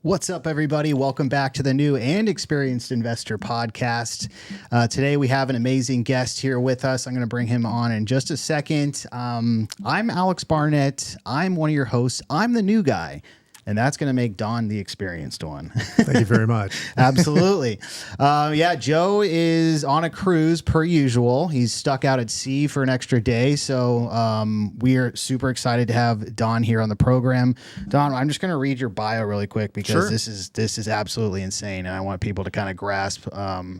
What's up, everybody? Welcome back to the New and Experienced Investor Podcast. Today, we have an amazing guest here with us. I'm going to bring him on in just a second. I'm Alex Barnett. I'm one of your hosts. I'm the new guy. And that's going to make Don the experienced one. Thank you very much. Absolutely. Joe is on a cruise per usual. He's stuck out at sea for an extra day. So we are super excited to have Don here on the program. Don, I'm just going to read your bio really quick because this is absolutely insane. And I want people to kind of grasp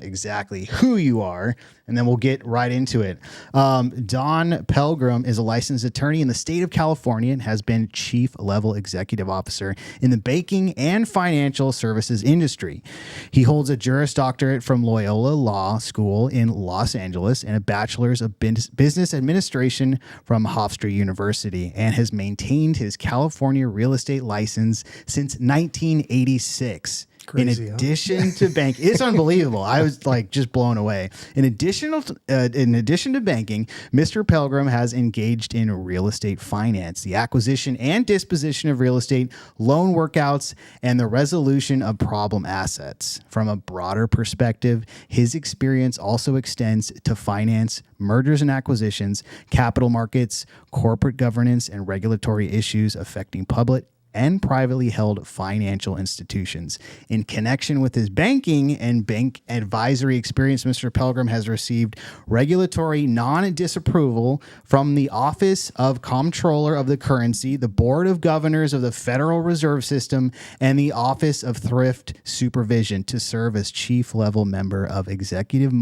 exactly who you are. And then we'll get right into it. Don Pelgrim is a licensed attorney in the state of California and has been chief level executive officer in the banking and financial services industry. He holds a Juris Doctorate from Loyola Law School in Los Angeles and a bachelor's of business administration from Hofstra University, and has maintained his California real estate license since 1986. Crazy, in addition to bank, it's unbelievable. I was like just blown away. In addition to banking, Mr. Pelgrim has engaged in real estate finance, the acquisition and disposition of real estate, loan workouts, and the resolution of problem assets. From a broader perspective, his experience also extends to finance, mergers and acquisitions, capital markets, corporate governance, and regulatory issues affecting public and privately held financial institutions. In connection with his banking and bank advisory experience, Mr. Pelgrim has received regulatory non-disapproval from the Office of Comptroller of the Currency, the Board of Governors of the Federal Reserve System, and the Office of Thrift Supervision to serve as chief-level member of executive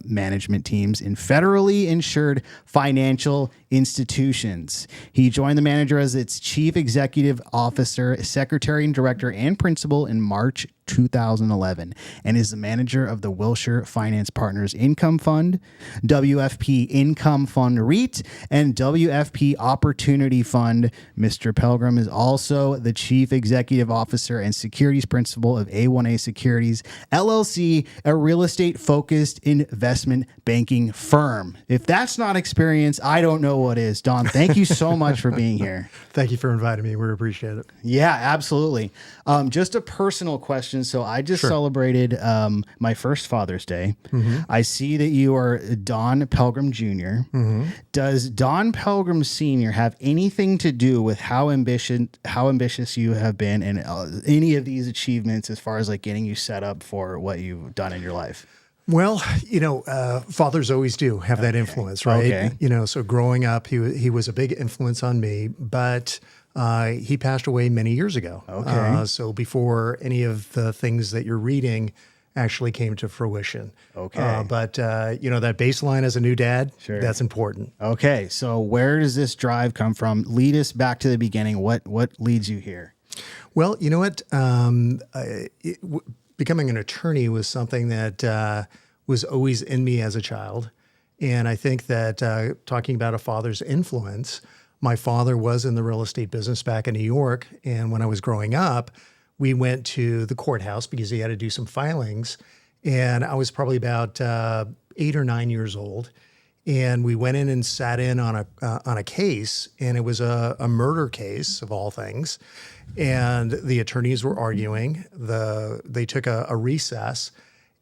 management teams in federally insured financial institutions. He joined the manager as its chief executive officer, secretary and director, and principal in March 2011, and is the manager of the Wilshire Finance Partners Income Fund, WFP Income Fund REIT, and WFP Opportunity Fund. Mr. Pelgrim is also the chief executive officer and securities principal of A1A Securities, LLC, a real estate focused investment banking firm. If that's not experience, I don't know what is. Don, thank you so much for being here. Thank you for inviting me. We appreciate it. Yeah, absolutely. Just a personal question. So I just celebrated my first Father's Day. Mm-hmm. I see that you are Don Pelgrim Jr. Mm-hmm. Does Don Pelgrim Sr. have anything to do with how ambitious you have been and any of these achievements as far as like getting you set up for what you've done in your life? Well, fathers always do have that influence, right? Okay. So growing up, he was a big influence on me, but he passed away many years ago. Okay. So before any of the things that you're reading actually came to fruition. Okay. But that baseline as a new dad, that's important. Okay. So where does this drive come from? Lead us back to the beginning. What leads you here? Well, you know what? Becoming an attorney was something that was always in me as a child. And I think that talking about a father's influence, my father was in the real estate business back in New York. And when I was growing up, we went to the courthouse because he had to do some filings. And I was probably about 8 or 9 years old. And we went in and sat in on a case, and it was a murder case of all things. And the attorneys were arguing. They took a recess,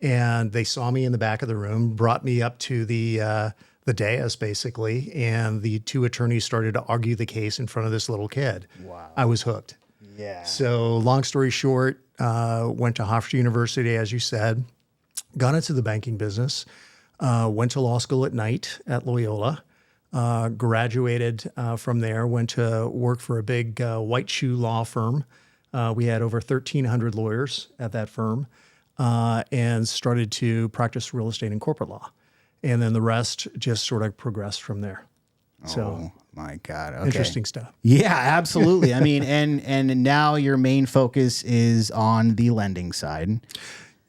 and they saw me in the back of the room, brought me up to the dais basically, and the two attorneys started to argue the case in front of this little kid. Wow. I was hooked. Yeah. So long story short, went to Hofstra University, as you said, got into the banking business. Went to law school at night at Loyola, graduated from there, went to work for a big white shoe law firm. We had over 1,300 lawyers at that firm, and started to practice real estate and corporate law. And then the rest just sort of progressed from there. So, my God. Okay. Interesting stuff. Yeah, absolutely. I mean, and now your main focus is on the lending side.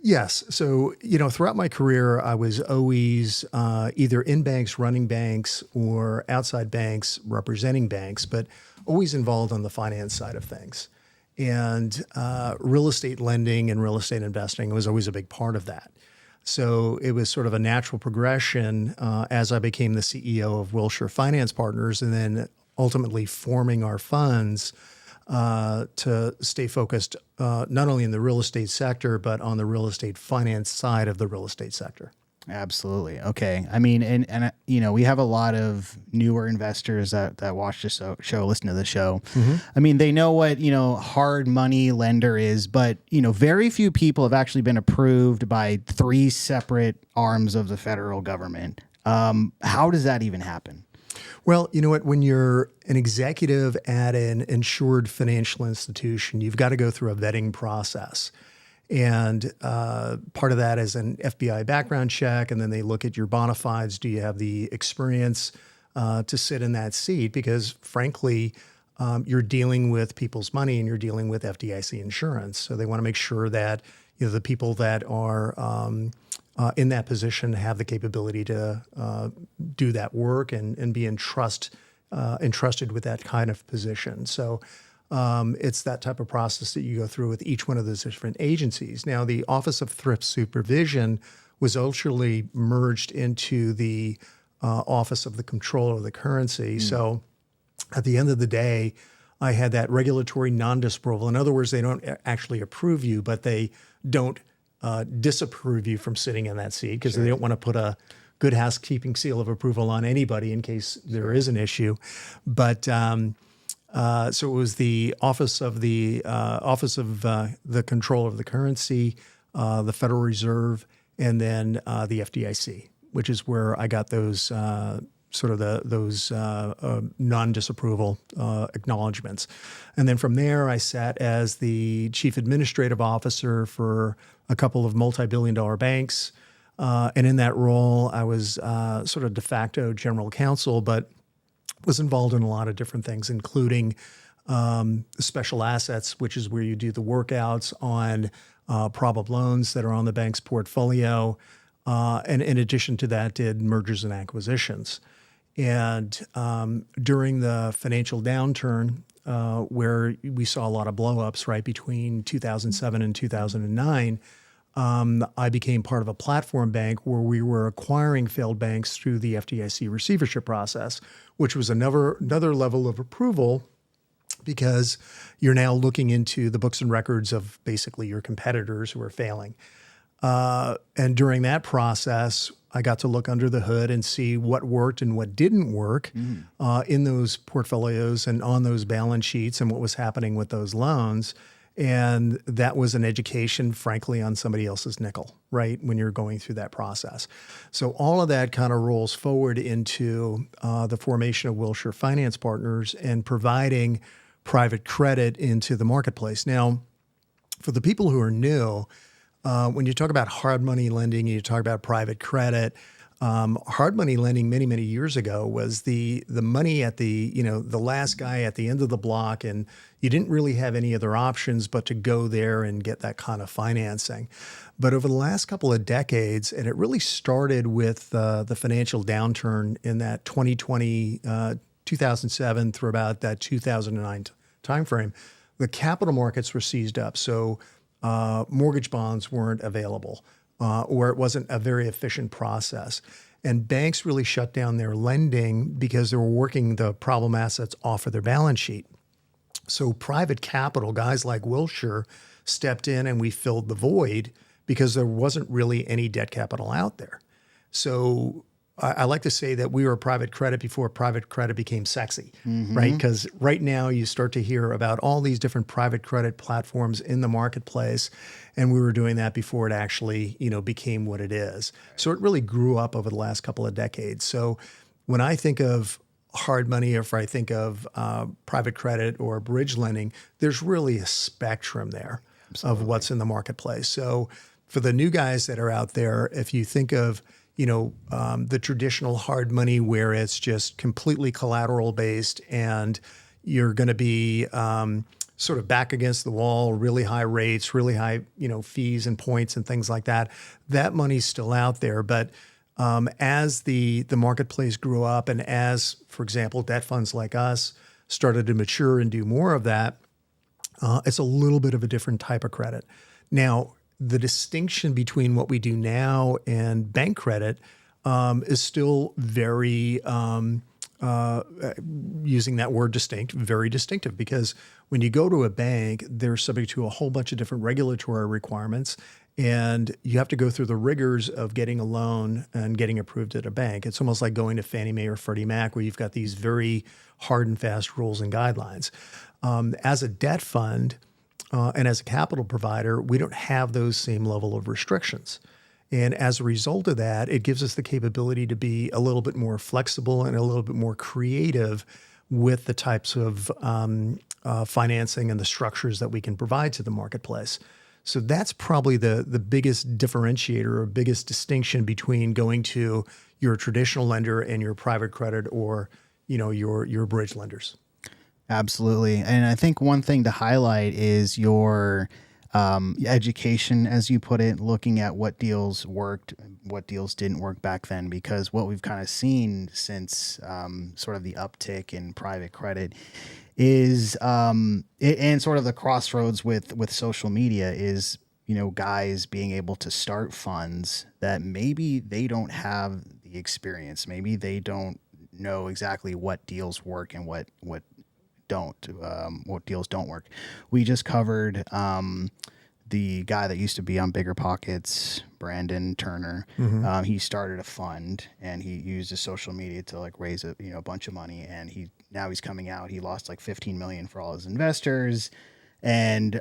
Yes. So, throughout my career, I was always either in banks, running banks, or outside banks, representing banks, but always involved on the finance side of things. And real estate lending and real estate investing was always a big part of that. So it was sort of a natural progression as I became the CEO of Wilshire Finance Partners and then ultimately forming our funds. to stay focused not only in the real estate sector, but on the real estate finance side of the real estate sector. Absolutely. Okay. I mean, and we have a lot of newer investors that watch this show, listen to the show. I mean, they know what, hard money lender is, but, very few people have actually been approved by 3 separate arms of the federal government. How does that even happen? Well, you know what? When you're an executive at an insured financial institution, you've got to go through a vetting process. And part of that is an FBI background check, and then they look at your bona fides. Do you have the experience to sit in that seat? Because frankly, you're dealing with people's money and you're dealing with FDIC insurance. So they want to make sure that the people that are in that position have the capability to do that work and be entrusted with that kind of position. So it's that type of process that you go through with each one of those different agencies. Now, the Office of Thrift Supervision was ultimately merged into the Office of the Comptroller of the Currency. So at the end of the day, I had that regulatory non-disapproval. In other words, they don't actually approve you, but they don't disapprove you from sitting in that seat because they don't want to put a good housekeeping seal of approval on anybody in case there is an issue. But so it was the Office of the Comptroller of the Currency, the Federal Reserve, and then the FDIC, which is where I got those those non-disapproval acknowledgments. And then from there, I sat as the Chief Administrative Officer for a couple of multi-billion-dollar banks. And in that role, I was sort of de facto general counsel, but was involved in a lot of different things, including special assets, which is where you do the workouts on problem loans that are on the bank's portfolio. And in addition to that, did mergers and acquisitions. And during the financial downturn, where we saw a lot of blowups, right, between 2007 and 2009, I became part of a platform bank where we were acquiring failed banks through the FDIC receivership process, which was another level of approval because you're now looking into the books and records of basically your competitors who are failing. And during that process, I got to look under the hood and see what worked and what didn't work in those portfolios and on those balance sheets and what was happening with those loans. And that was an education, frankly, on somebody else's nickel, right, when you're going through that process. So all of that kind of rolls forward into the formation of Wilshire Finance Partners and providing private credit into the marketplace. Now, for the people who are new, when you talk about hard money lending, you talk about private credit. Hard money lending many, many years ago was the money at the last guy at the end of the block, and you didn't really have any other options but to go there and get that kind of financing. But over the last couple of decades, and it really started with the financial downturn in that 2020, 2007 through about that 2009 timeframe, the capital markets were seized up. So mortgage bonds weren't available. Or it wasn't a very efficient process. And banks really shut down their lending because they were working the problem assets off of their balance sheet. So private capital, guys like Wilshire, stepped in and we filled the void because there wasn't really any debt capital out there. So I like to say that we were private credit before private credit became sexy, right? Because right now you start to hear about all these different private credit platforms in the marketplace, and we were doing that before it actually, became what it is. So it really grew up over the last couple of decades. So when I think of hard money, or if I think of private credit or bridge lending, there's really a spectrum there of what's in the marketplace. So for the new guys that are out there, if you think of the traditional hard money where it's just completely collateral based and you're going to be sort of back against the wall, really high rates, really high, fees and points and things like that. That money's still out there. But as the marketplace grew up and as, for example, debt funds like us started to mature and do more of that, it's a little bit of a different type of credit. Now, the distinction between what we do now and bank credit is still very using that word distinct, very distinctive, because when you go to a bank, they're subject to a whole bunch of different regulatory requirements, and you have to go through the rigors of getting a loan and getting approved at a bank. It's almost like going to Fannie Mae or Freddie Mac, where you've got these very hard and fast rules and guidelines. As a debt fund and as a capital provider, we don't have those same level of restrictions. And as a result of that, it gives us the capability to be a little bit more flexible and a little bit more creative with the types of financing and the structures that we can provide to the marketplace. So that's probably the biggest differentiator or biggest distinction between going to your traditional lender and your private credit or, your bridge lenders. Absolutely. And I think one thing to highlight is your education, as you put it, looking at what deals worked, what deals didn't work back then, because what we've kind of seen since sort of the uptick in private credit is, and sort of the crossroads with social media is, guys being able to start funds that maybe they don't have the experience. Maybe they don't know exactly what deals work and what deals don't work. We just covered the guy that used to be on Bigger Pockets, Brandon Turner. Mm-hmm. He started a fund and he used his social media to raise a bunch of money, and now he's coming out. He lost like 15 million for all his investors, and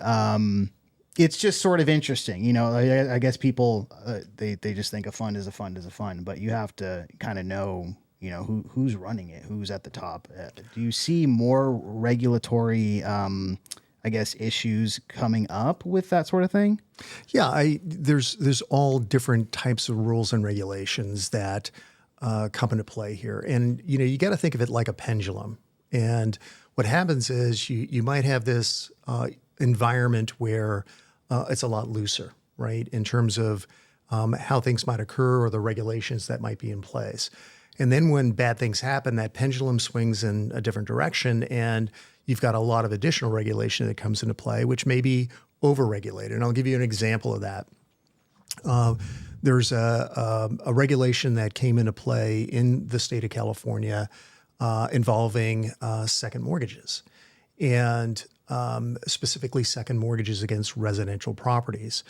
it's just sort of interesting. I guess people they just think a fund is a fund is a fund, but you have to kind of know who's running it, who's at the top. Do you see more regulatory, issues coming up with that sort of thing? Yeah, there's all different types of rules and regulations that come into play here, and you got to think of it like a pendulum. And what happens is you might have this environment where it's a lot looser, right, in terms of how things might occur or the regulations that might be in place. And then when bad things happen, that pendulum swings in a different direction, and you've got a lot of additional regulation that comes into play, which may be overregulated. And I'll give you an example of that. There's a regulation that came into play in the state of California involving second mortgages, and specifically second mortgages against residential properties.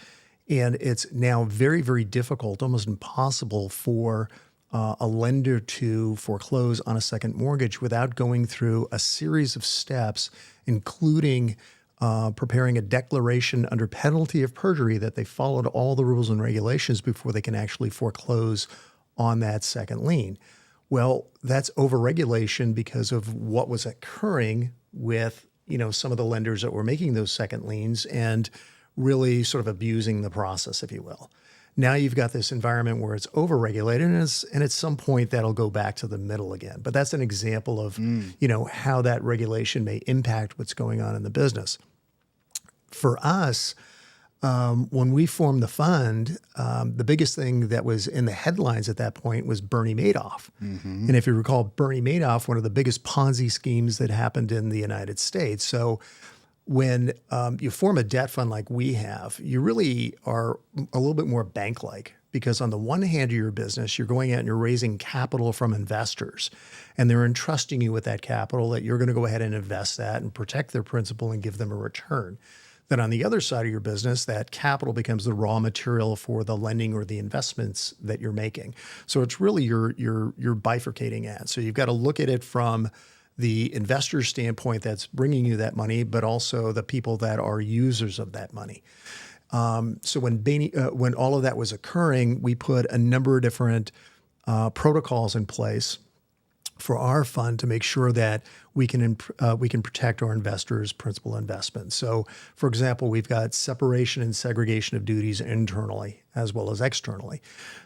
And it's now very, very difficult, almost impossible for a lender to foreclose on a second mortgage without going through a series of steps, including preparing a declaration under penalty of perjury that they followed all the rules and regulations before they can actually foreclose on that second lien. Well, that's overregulation because of what was occurring with some of the lenders that were making those second liens and really sort of abusing the process, if you will. Now you've got this environment where it's overregulated, and at some point that'll go back to the middle again. But that's an example of how that regulation may impact what's going on in the business. For us, when we formed the fund, the biggest thing that was in the headlines at that point was Bernie Madoff. Mm-hmm. And if you recall, Bernie Madoff, one of the biggest Ponzi schemes that happened in the United States. So when you form a debt fund like we have, you really are a little bit more bank-like, because on the one hand of your business, you're going out and you're raising capital from investors, and they're entrusting you with that capital that you're going to go ahead and invest that and protect their principal and give them a return. Then on the other side of your business, that capital becomes the raw material for the lending or the investments that you're making. So it's really you're bifurcating at. So you've got to look at it from the investor standpoint that's bringing you that money, but also the people that are users of that money. So when all of that was occurring, we put a number of different protocols in place for our fund to make sure that we can protect our investors' principal investments. So, for example, we've got separation and segregation of duties internally as well as externally.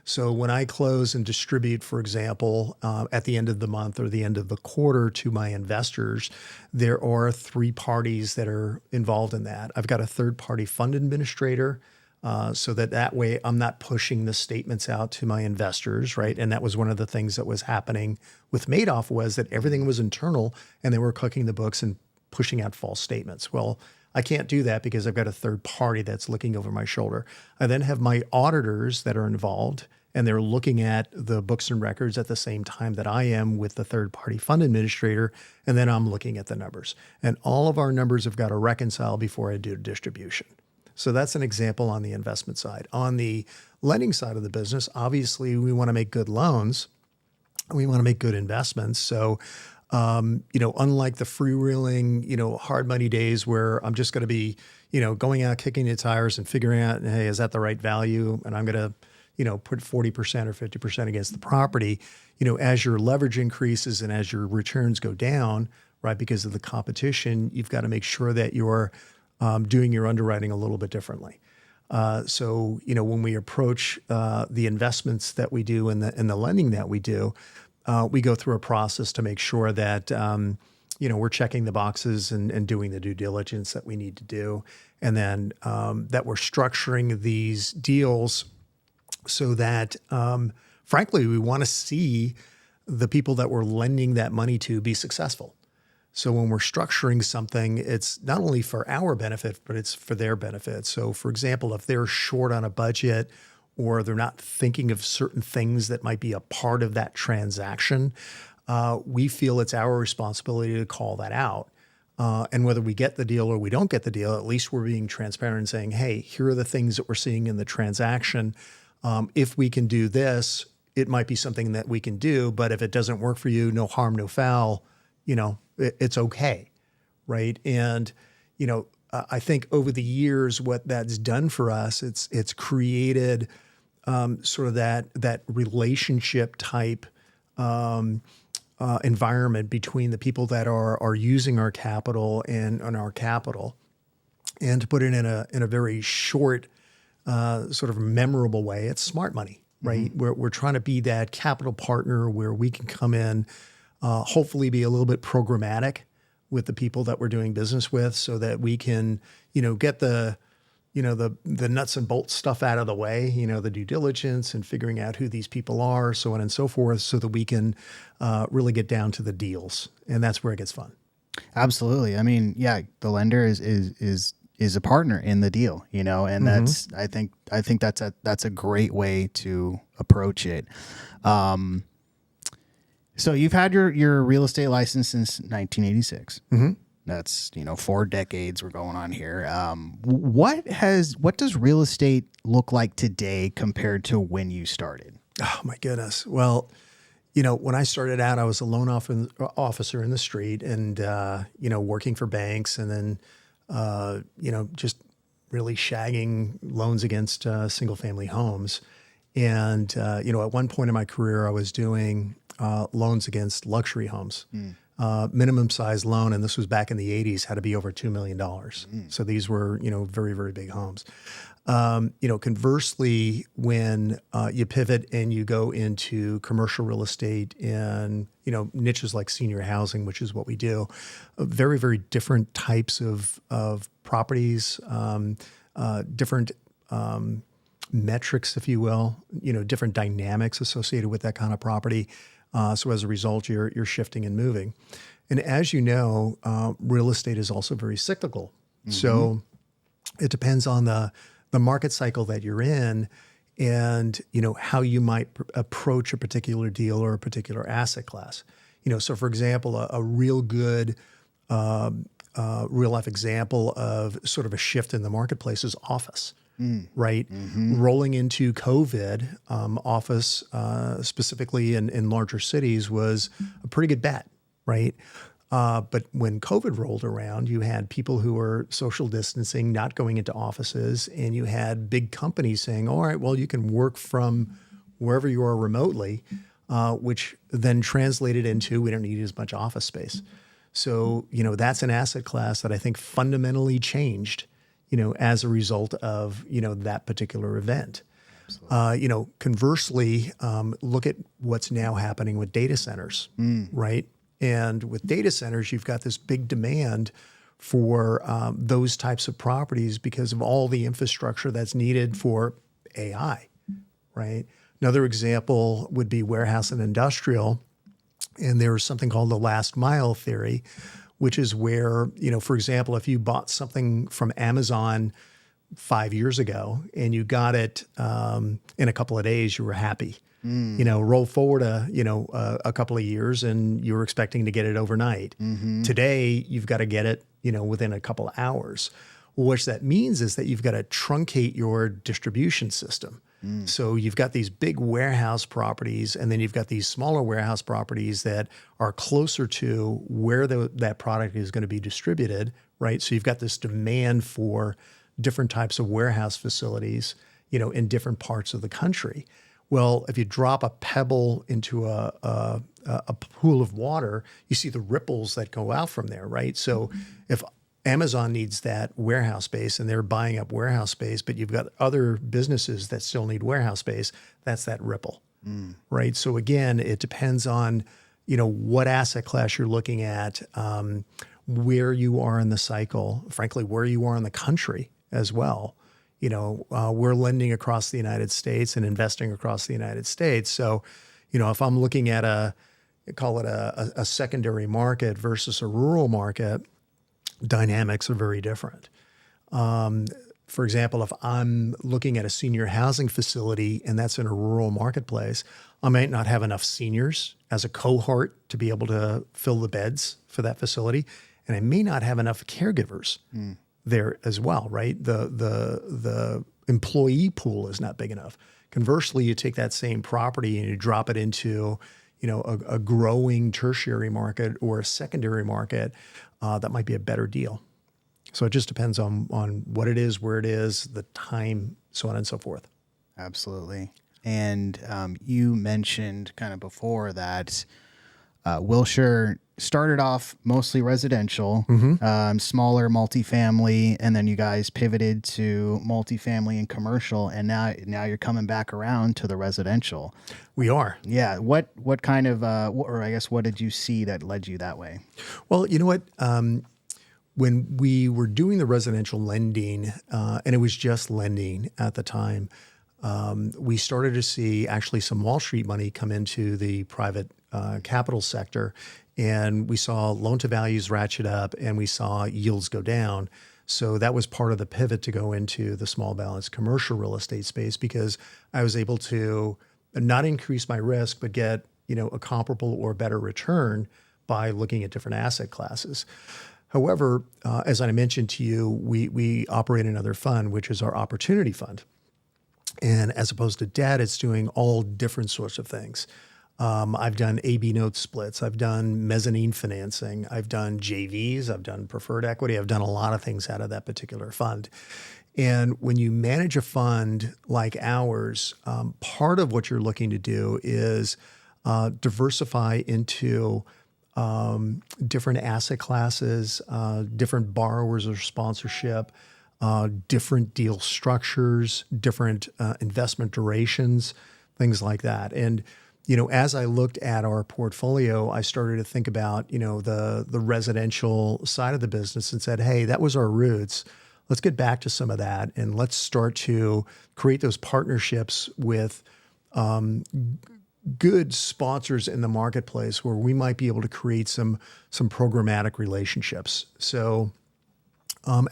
So when I close and distribute, for example, at the end of the month or the end of the quarter to my investors, there are three parties that are involved in that. I've got a third-party fund administrator, so that way I'm not pushing the statements out to my investors, right? And that was one of the things that was happening with Madoff, was that everything was internal and they were cooking the books and pushing out false statements. Well, I can't do that because I've got a third party that's looking over my shoulder. I then have my auditors that are involved, and they're looking at the books and records at the same time that I am with the third-party fund administrator, and then I'm looking at the numbers. And all of our numbers have got to reconcile before I do a distribution. So that's an example on the investment side. On the lending side of the business, obviously we want to make good loans. We want to make good investments. So, unlike the freewheeling, hard money days where I'm just going to be, going out, kicking the tires and figuring out, hey, is that the right value? And I'm going to, put 40% or 50% against the property, as your leverage increases and as your returns go down, right, because of the competition, you've got to make sure that you're doing your underwriting a little bit differently. So, when we approach the investments that we do and the lending that we do, we go through a process to make sure that, we're checking the boxes and doing the due diligence that we need to do. And then that we're structuring these deals so that, frankly, we want to see the people that we're lending that money to be successful. So when we're structuring something, it's not only for our benefit, but it's for their benefit. So for example, if they're short on a budget or they're not thinking of certain things that might be a part of that transaction, we feel it's our responsibility to call that out. And whether we get the deal or we don't get the deal, at least we're being transparent and saying, hey, here are the things that we're seeing in the transaction. If we can do this, it might be something that we can do. But if it doesn't work for you, no harm, no foul, it's okay, right? And, I think over the years, what that's done for us, it's created sort of that relationship type environment between the people that are using our capital and our capital. And to put it in a very short, sort of memorable way, it's smart money, right? Mm-hmm. We're trying to be that capital partner where we can come in, hopefully be a little bit programmatic with the people that we're doing business with so that we can, get the nuts and bolts stuff out of the way, the due diligence and figuring out who these people are, so on and so forth, so that we can really get down to the deals. And that's where it gets fun. Absolutely. I mean, yeah, the lender is a partner in the deal, and that's, I think that's a great way to approach it. So you've had your real estate license since 1986. Mm-hmm. That's, 4 decades we're going on here. What does real estate look like today compared to when you started? Oh my goodness. Well, when I started out, I was a loan officer in the street and, working for banks and then, just really shagging loans against single family homes. And, at one point in my career, I was doing loans against luxury homes. Minimum size loan, and this was back in the 80s, had to be over $2 million. So these were, very, very big homes. Conversely, when you pivot and you go into commercial real estate and, niches like senior housing, which is what we do, very, very different types of properties, different metrics, if you will, different dynamics associated with that kind of property. So as a result, you're shifting and moving. And as you know, real estate is also very cyclical. Mm-hmm. So it depends on the market cycle that you're in and, how you might approach a particular deal or a particular asset class. So for example, a real good real life example of sort of a shift in the marketplace is office. Right? Mm-hmm. Rolling into COVID, office, specifically in larger cities, was a pretty good bet, right? But when COVID rolled around, you had people who were social distancing, not going into offices, and you had big companies saying, all right, well, you can work from wherever you are remotely, which then translated into we don't need as much office space. So, that's an asset class that I think fundamentally changed as a result of, that particular event. Conversely, look at what's now happening with data centers, right? And with data centers, you've got this big demand for those types of properties because of all the infrastructure that's needed for AI, right? Another example would be warehouse and industrial. And there's something called the last mile theory, which is where, for example, if you bought something from Amazon 5 years ago and you got it in a couple of days, you were happy. Roll forward a couple of years and you were expecting to get it overnight. Today, you've got to get it, within a couple of hours. What that means is that you've got to truncate your distribution system. So you've got these big warehouse properties, and then you've got these smaller warehouse properties that are closer to where that product is going to be distributed, right? So you've got this demand for different types of warehouse facilities, in different parts of the country. Well, if you drop a pebble into a pool of water, you see the ripples that go out from there, right? So if Amazon needs that warehouse space and they're buying up warehouse space, but you've got other businesses that still need warehouse space, that's that ripple, right? So again, it depends on, what asset class you're looking at, where you are in the cycle, frankly, where you are in the country as well. We're lending across the United States and investing across the United States. So, if I'm looking at a secondary market versus a rural market, dynamics are very different. For example, if I'm looking at a senior housing facility and that's in a rural marketplace, I might not have enough seniors as a cohort to be able to fill the beds for that facility. And I may not have enough caregivers there as well, right? The employee pool is not big enough. Conversely, you take that same property and you drop it into, a growing tertiary market or a secondary market, that might be a better deal. So it just depends on what it is, where it is, the time, so on and so forth. Absolutely. And you mentioned kind of before that Wilshire started off mostly residential, smaller multifamily, and then you guys pivoted to multifamily and commercial, and now you're coming back around to the residential. We are. Yeah. What kind of, or I guess, what did you see that led you that way? Well, you know what? When we were doing the residential lending, and it was just lending at the time, we started to see actually some Wall Street money come into the private capital sector, and we saw loan to values ratchet up and we saw yields go down. So that was part of the pivot to go into the small balance commercial real estate space, because I was able to not increase my risk, but get, a comparable or better return by looking at different asset classes. However, as I mentioned to you, we operate another fund, which is our opportunity fund. And as opposed to debt, it's doing all different sorts of things. I've done AB note splits. I've done mezzanine financing. I've done JVs. I've done preferred equity. I've done a lot of things out of that particular fund. And when you manage a fund like ours, part of what you're looking to do is diversify into different asset classes, different borrowers or sponsorship, different deal structures, different investment durations, things like that. And, as I looked at our portfolio, I started to think about, the residential side of the business and said, hey, that was our roots. Let's get back to some of that and let's start to create those partnerships with good sponsors in the marketplace where we might be able to create some programmatic relationships. So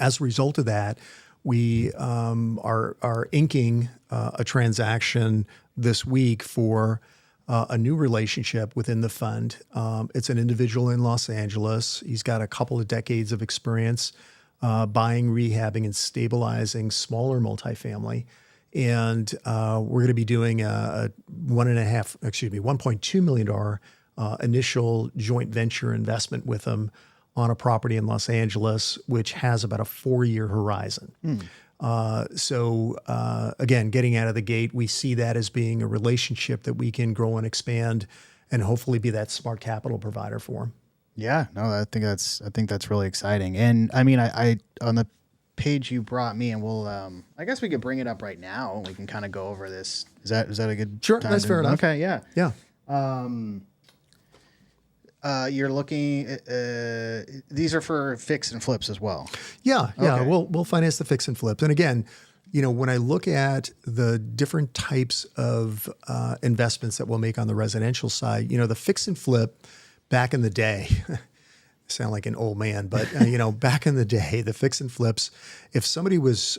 as a result of that, we are inking a transaction this week for a new relationship within the fund. It's an individual in Los Angeles. He's got a couple of decades of experience buying, rehabbing, and stabilizing smaller multifamily. And we're going to be doing a $1.2 million initial joint venture investment with him on a property in Los Angeles, which has about a 4-year horizon. So again, getting out of the gate, we see that as being a relationship that we can grow and expand and hopefully be that smart capital provider for him. Yeah, no, I think that's really exciting. And I mean, I on the page you brought me, and we'll, I guess we could bring it up right now. We can kind of go over this. Is that a good? Sure, time that's fair enough. Okay, yeah. Yeah. You're looking, these are for fix and flips as well. Yeah. Okay. We'll finance the fix and flips. And again, when I look at the different types of investments that we'll make on the residential side, the fix and flip back in the day, sound like an old man, but back in the day, the fix and flips, if somebody was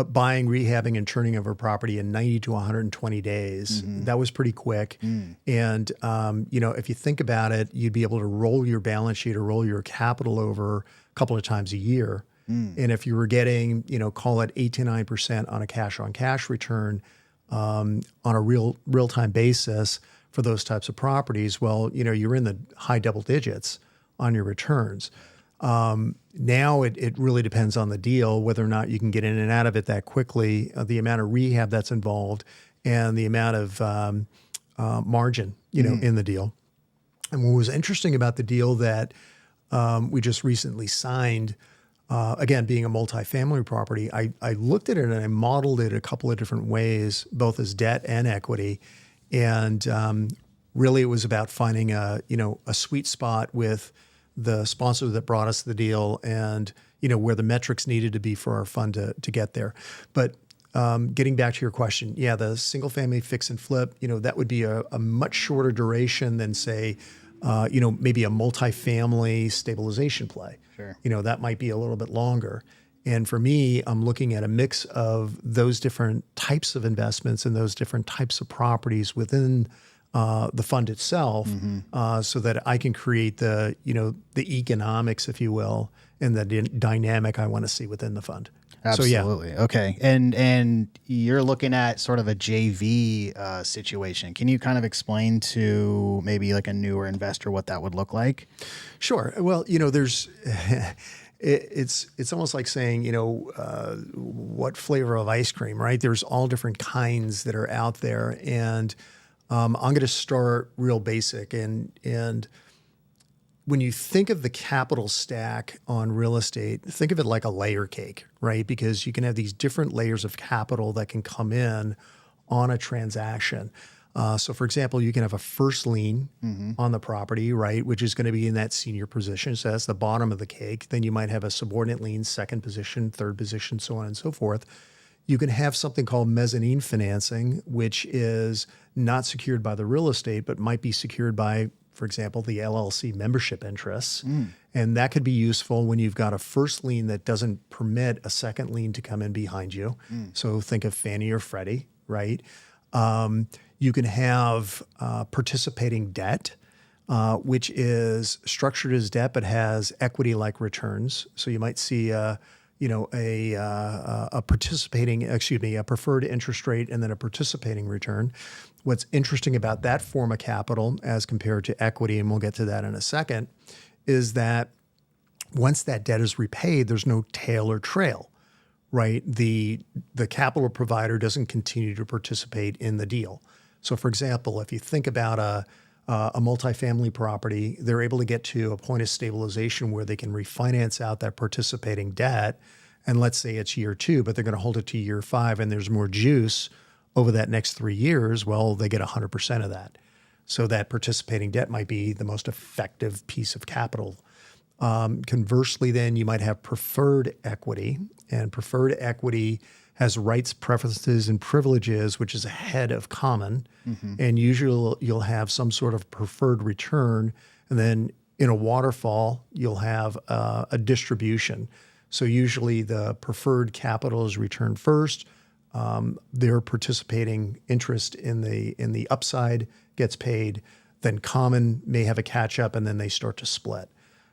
buying, rehabbing, and turning over property in 90 to 120 days, that was pretty quick. And if you think about it, you'd be able to roll your balance sheet or roll your capital over a couple of times a year. And if you were getting, call it 8 to 9% on a cash on cash return on a real time basis for those types of properties, well, you're in the high double digits on your returns. Now it really depends on the deal, whether or not you can get in and out of it that quickly, the amount of rehab that's involved, and the amount of margin, in the deal. And what was interesting about the deal that we just recently signed, again, being a multifamily property, I looked at it and I modeled it a couple of different ways, both as debt and equity. And really it was about finding a sweet spot with the sponsor that brought us the deal and, where the metrics needed to be for our fund to get there. But getting back to your question, the single family fix and flip, that would be a much shorter duration than say, maybe a multifamily stabilization play. Sure. That might be a little bit longer. And for me, I'm looking at a mix of those different types of investments and those different types of properties within the fund itself, so that I can create the economics, if you will, and the dynamic I want to see within the fund. Absolutely. So, okay. And you're looking at sort of a JV situation. Can you kind of explain to maybe like a newer investor what that would look like? Sure. Well, there's it's almost like saying, what flavor of ice cream, right? There's all different kinds that are out there, and I'm going to start real basic. And when you think of the capital stack on real estate, think of it like a layer cake, right? Because you can have these different layers of capital that can come in on a transaction. So for example, you can have a first lien on the property, right? Which is going to be in that senior position. So that's the bottom of the cake. Then you might have a subordinate lien, second position, third position, so on and so forth. You can have something called mezzanine financing, which is not secured by the real estate, but might be secured by, for example, the LLC membership interests. And that could be useful when you've got a first lien that doesn't permit a second lien to come in behind you. So think of Fannie or Freddie, right? You can have participating debt, which is structured as debt but has equity-like returns. So you might see a preferred interest rate and then a participating return. What's interesting about that form of capital as compared to equity, and we'll get to that in a second, is that once that debt is repaid, there's no tail or trail, right? The capital provider doesn't continue to participate in the deal. So for example, if you think about a multifamily property, they're able to get to a point of stabilization where they can refinance out that participating debt. And let's say it's year 2, but they're going to hold it to year 5 and there's more juice over that next 3 years. Well, they get 100% of that. So that participating debt might be the most effective piece of capital. Conversely, then you might have preferred equity, and preferred equity has rights, preferences, and privileges, which is ahead of common. And usually you'll have some sort of preferred return. And then in a waterfall, you'll have a distribution. So usually the preferred capital is returned first. Their participating interest in the upside gets paid. Then common may have a catch up, and then they start to split.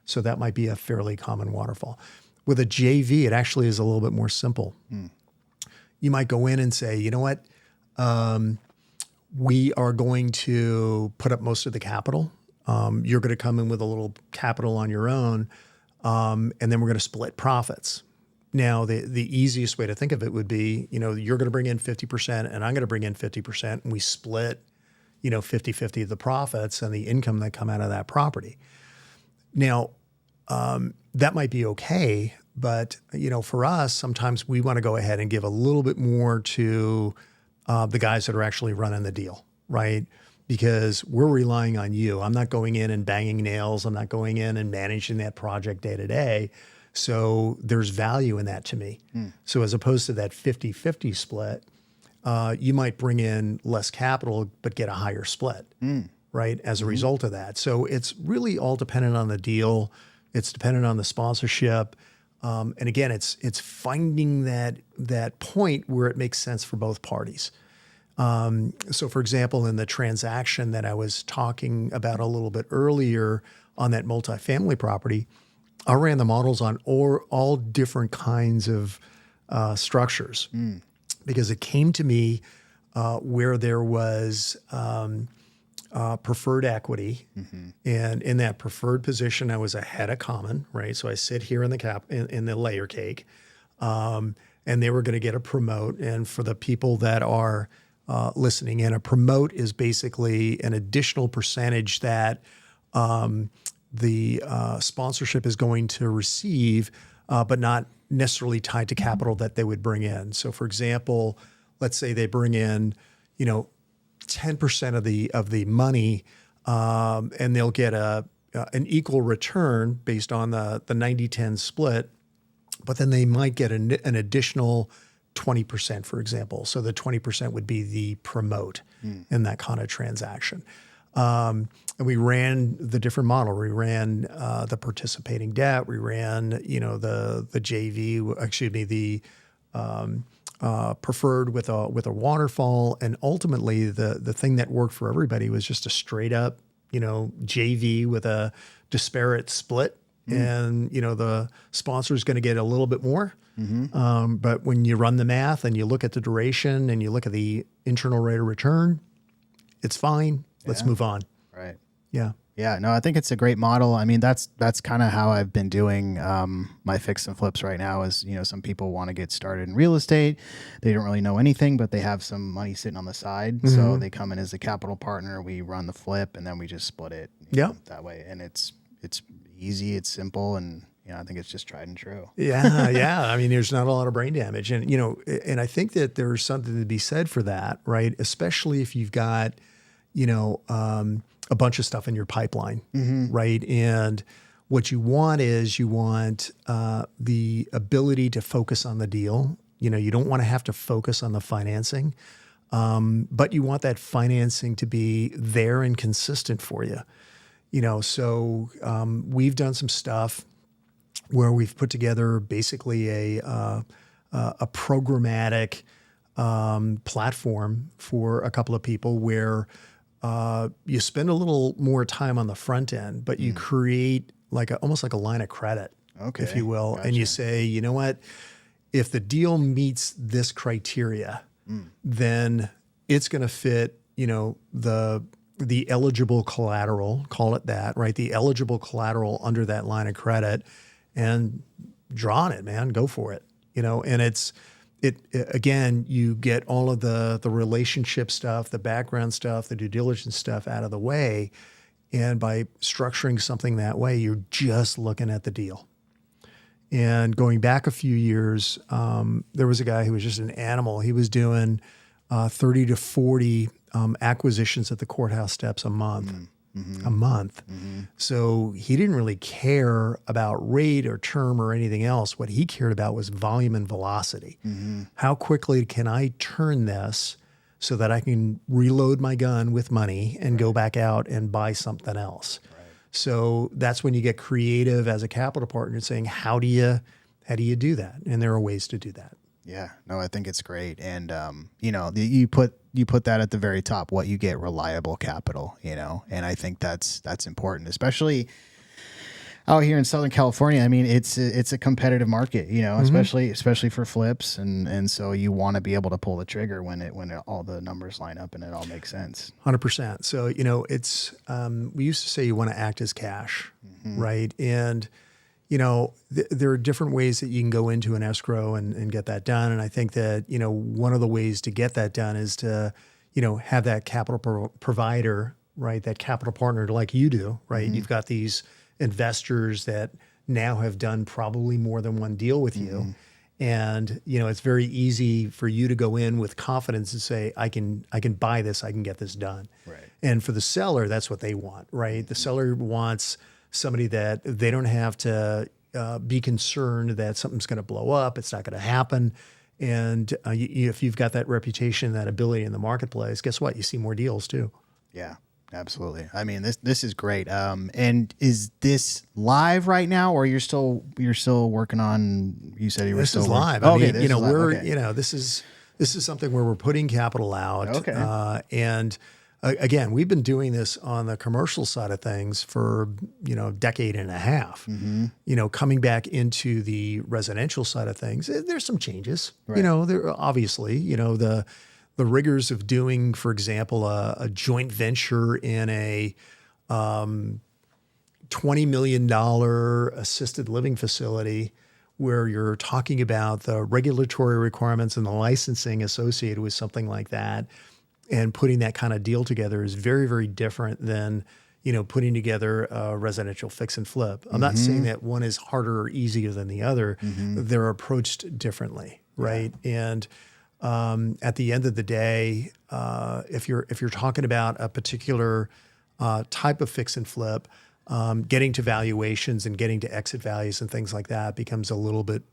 So that might be a fairly common waterfall. With a JV, it actually is a little bit more simple. You might go in and say, you know what, we are going to put up most of the capital. You're going to come in with a little capital on your own, and then we're going to split profits. Now, the easiest way to think of it would be, you're going to bring in 50% and I'm going to bring in 50%, and we split, 50-50 of the profits and the income that come out of that property. Now, that might be okay, but for us, sometimes we want to go ahead and give a little bit more to the guys that are actually running the deal, right? Because we're relying on you. I'm not going in and banging nails. I'm not going in and managing that project day to day. So there's value in that to me. So as opposed to that 50-50 split, you might bring in less capital but get a higher split. right, as a result of that. So it's really all dependent on the deal. It's dependent on the sponsorship. And again, it's finding that point where it makes sense for both parties. So for example, in the transaction that I was talking about a little bit earlier on that multifamily property, I ran the models on all different kinds of structures because it came to me where there was preferred equity, and in that preferred position, I was ahead of common, right? So I sit here in the in the layer cake, and they were going to get a promote. And for the people that are listening in, a promote is basically an additional percentage that the sponsorship is going to receive, but not necessarily tied to capital that they would bring in. So, for example, let's say they bring in, 10% of the money, and they'll get an equal return based on the 90-10 split, but then they might get an additional 20%, for example. So the 20% would be the promote in that kind of transaction. And we ran the different model. We ran the participating debt. We ran, the JV, excuse me, the preferred with a waterfall. And ultimately, the thing that worked for everybody was just a straight up, JV with a disparate split. And, the sponsor is going to get a little bit more. But when you run the math and you look at the duration and you look at the internal rate of return, it's fine. Let's move on. Right. Yeah. Yeah. No, I think it's a great model. I mean, that's kind of how I've been doing my fix and flips right now is, some people want to get started in real estate. They don't really know anything, but they have some money sitting on the side. So they come in as a capital partner. We run the flip and then we just split it that way. And it's easy. It's simple. And, I think it's just tried and true. Yeah. I mean, there's not a lot of brain damage. And, and I think that there's something to be said for that, right? Especially if you've got, a bunch of stuff in your pipeline, right? And what you want is the ability to focus on the deal. You don't want to have to focus on the financing, but you want that financing to be there and consistent for you. So we've done some stuff where we've put together basically a programmatic platform for a couple of people where you spend a little more time on the front end, but you create almost like a line of credit, if you will. Gotcha. And you say, you know what, if the deal meets this criteria, then it's going to fit, the eligible collateral, call it that, right? The eligible collateral under that line of credit, and draw on it, man, go for it, and it again, you get all of the relationship stuff, the background stuff, the due diligence stuff out of the way. And by structuring something that way, you're just looking at the deal. And going back a few years, there was a guy who was just an animal. He was doing 30 to 40 acquisitions at the courthouse steps a month. So he didn't really care about rate or term or anything else. What he cared about was volume and velocity. How quickly can I turn this so that I can reload my gun with money and go back out and buy something else? Right. So that's when you get creative as a capital partner saying, how do you do that? And there are ways to do that. Yeah, no, I think it's great. And, you put that at the very top, what you get, reliable capital, and I think that's important, especially out here in Southern California. I mean, it's a competitive market, especially for flips. And so you want to be able to pull the trigger when all the numbers line up and it all makes sense. 100%. So, it's, we used to say you want to act as cash, right? And, there are different ways that you can go into an escrow and get that done. And I think that, one of the ways to get that done is to, have that capital provider, right? That capital partner like you do, right? You've got these investors that now have done probably more than one deal with you. And, it's very easy for you to go in with confidence and say, I can buy this, I can get this done. Right. And for the seller, that's what they want, right? The seller wants somebody that they don't have to be concerned that something's going to blow up. It's not going to happen. And if you've got that reputation, that ability in the marketplace, guess what? You see more deals too. Yeah. Absolutely. I mean, this is great. And is this live right now, or you're still working on? You said you were This still is live. Oh, I okay, mean, this is live. we're, Okay. this is something where we're putting capital out. Okay. And again, we've been doing this on the commercial side of things for, a decade and a half. Coming back into the residential side of things, there's some changes. Right. There obviously, the rigors of doing, for example, a joint venture in a $20 million assisted living facility, where you're talking about the regulatory requirements and the licensing associated with something like that, and putting that kind of deal together is very, very different than, putting together a residential fix and flip. I'm not saying that one is harder or easier than the other. They're approached differently, right? Yeah. And at the end of the day, if you're talking about a particular type of fix and flip, getting to valuations and getting to exit values and things like that becomes a little bit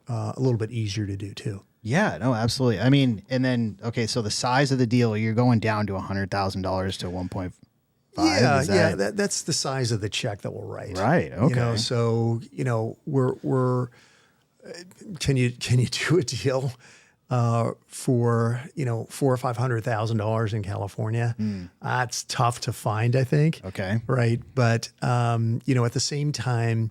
easier to do too. Yeah, no, absolutely. I mean, and then, okay, so the size of the deal, you're going down to $100,000 to 1.5. Yeah, that's the size of the check that we'll write. Right. Okay. So we're can you do a deal for $400,000 or $500,000 in California? That's tough to find, I think. Okay. Right. But, at the same time,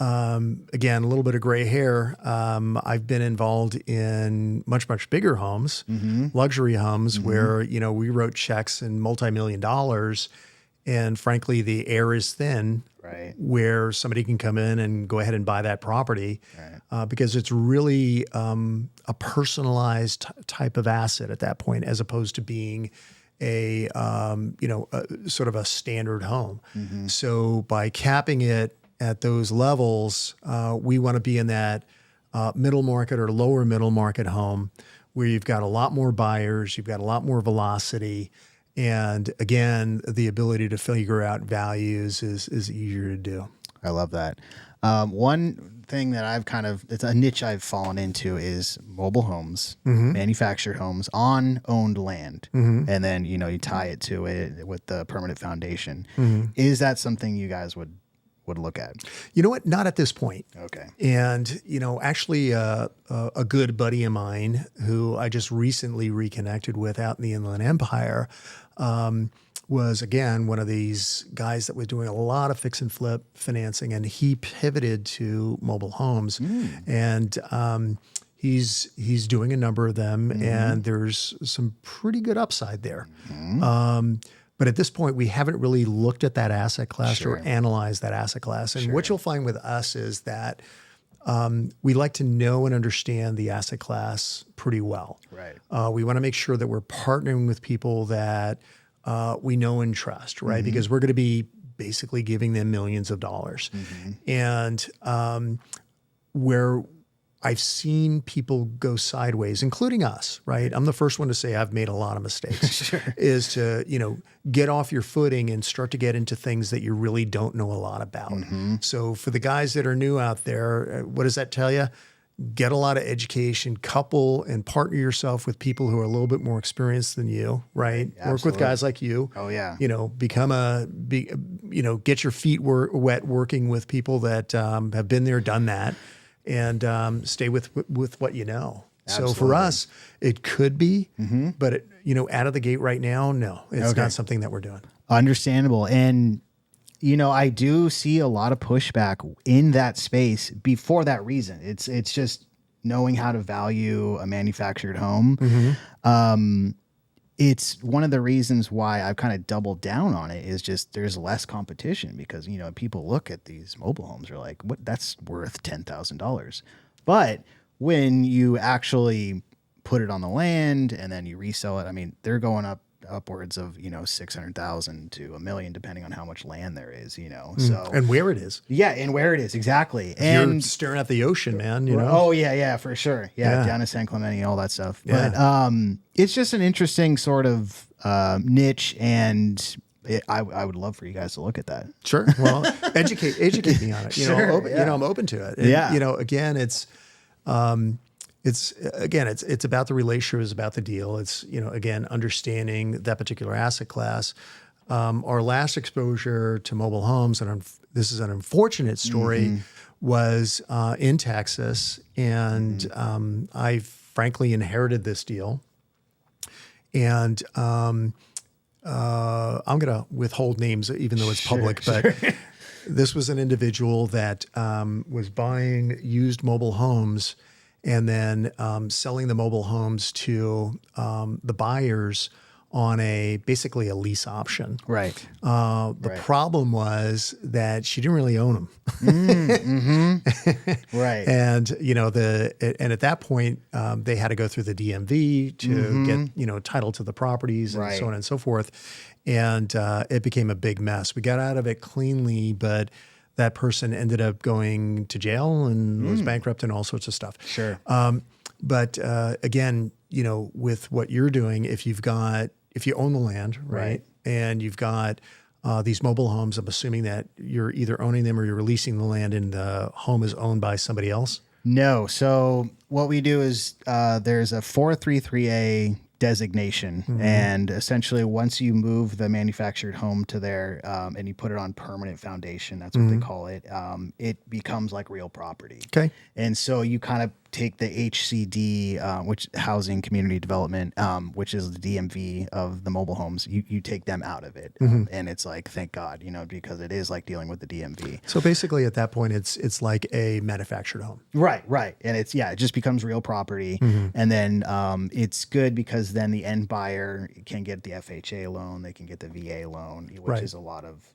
again, a little bit of gray hair. I've been involved in much, much bigger homes, luxury homes where, we wrote checks in multi-million dollars, and frankly, the air is thin. Right. Where somebody can come in and go ahead and buy that property, right. Because it's really a personalized type of asset at that point, as opposed to being a sort of a standard home. So by capping it at those levels, we want to be in that middle market or lower middle market home where you've got a lot more buyers, you've got a lot more velocity. And again, the ability to figure out values is easier to do. I love that. One thing that it's a niche I've fallen into is mobile homes, manufactured homes on owned land. And then, you tie it to it with the permanent foundation. Is that something you guys would look at? You know what? Not at this point. Okay. And, actually a good buddy of mine who I just recently reconnected with out in the Inland Empire was, again, one of these guys that was doing a lot of fix and flip financing, and he pivoted to mobile homes. And he's doing a number of them, and there's some pretty good upside there. But at this point, we haven't really looked at that asset class or analyzed that asset class. And what you'll find with us is that we like to know and understand the asset class pretty well. Right. We want to make sure that we're partnering with people that we know and trust, right? Because we're going to be basically giving them millions of dollars. And where I've seen people go sideways, including us, right? I'm the first one to say I've made a lot of mistakes, is to, get off your footing and start to get into things that you really don't know a lot about. So for the guys that are new out there, what does that tell you? Get a lot of education, couple and partner yourself with people who are a little bit more experienced than you, right? Absolutely. Work with guys like you. Oh yeah. Get your feet wet working with people that have been there, done that. And stay with what you know. Absolutely. So for us, it could be, but out of the gate right now, no, it's not something that we're doing. Understandable. And, I do see a lot of pushback in that space for that reason. It's just knowing how to value a manufactured home. It's one of the reasons why I've kind of doubled down on it is just there's less competition because, people look at these mobile homes are like, what, that's worth $10,000. But when you actually put it on the land and then you resell it, I mean, they're going upwards of, 600,000 to $1 million, depending on how much land there is, so. And where it is. Yeah. And where it is. Exactly. And you're staring at the ocean, man, Oh yeah, for sure. Yeah. Down to San Clemente, all that stuff. Yeah. But, it's just an interesting sort of, niche, and I would love for you guys to look at that. Sure. Well, educate me on it. I'm open to it. And, again, it's about the relationship, it's about the deal. It's, again, understanding that particular asset class. Our last exposure to mobile homes, and this is an unfortunate story, was in Texas. And I frankly inherited this deal. And I'm going to withhold names, even though it's public, but this was an individual that was buying used mobile homes and then selling the mobile homes to the buyers on basically a lease option. Right. The problem was that she didn't really own them. Right. And, and at that point, they had to go through the DMV to get, title to the properties and so on and so forth. And it became a big mess. We got out of it cleanly, but that person ended up going to jail and was bankrupt and all sorts of stuff. Sure. But again, with what you're doing, if you own the land, right. And you've got these mobile homes, I'm assuming that you're either owning them or you're leasing the land and the home is owned by somebody else? No. So what we do is there's a 433A designation. And essentially once you move the manufactured home to there and you put it on permanent foundation, that's what they call it, it becomes like real property. Okay. And so you kind of take the HCD, which Housing Community Development, which is the DMV of the mobile homes, you take them out of it. And it's like, thank God, because it is like dealing with the DMV. So basically at that point, it's like a manufactured home. Right. And it just becomes real property. And then it's good because then the end buyer can get the FHA loan, they can get the VA loan, which is a lot of,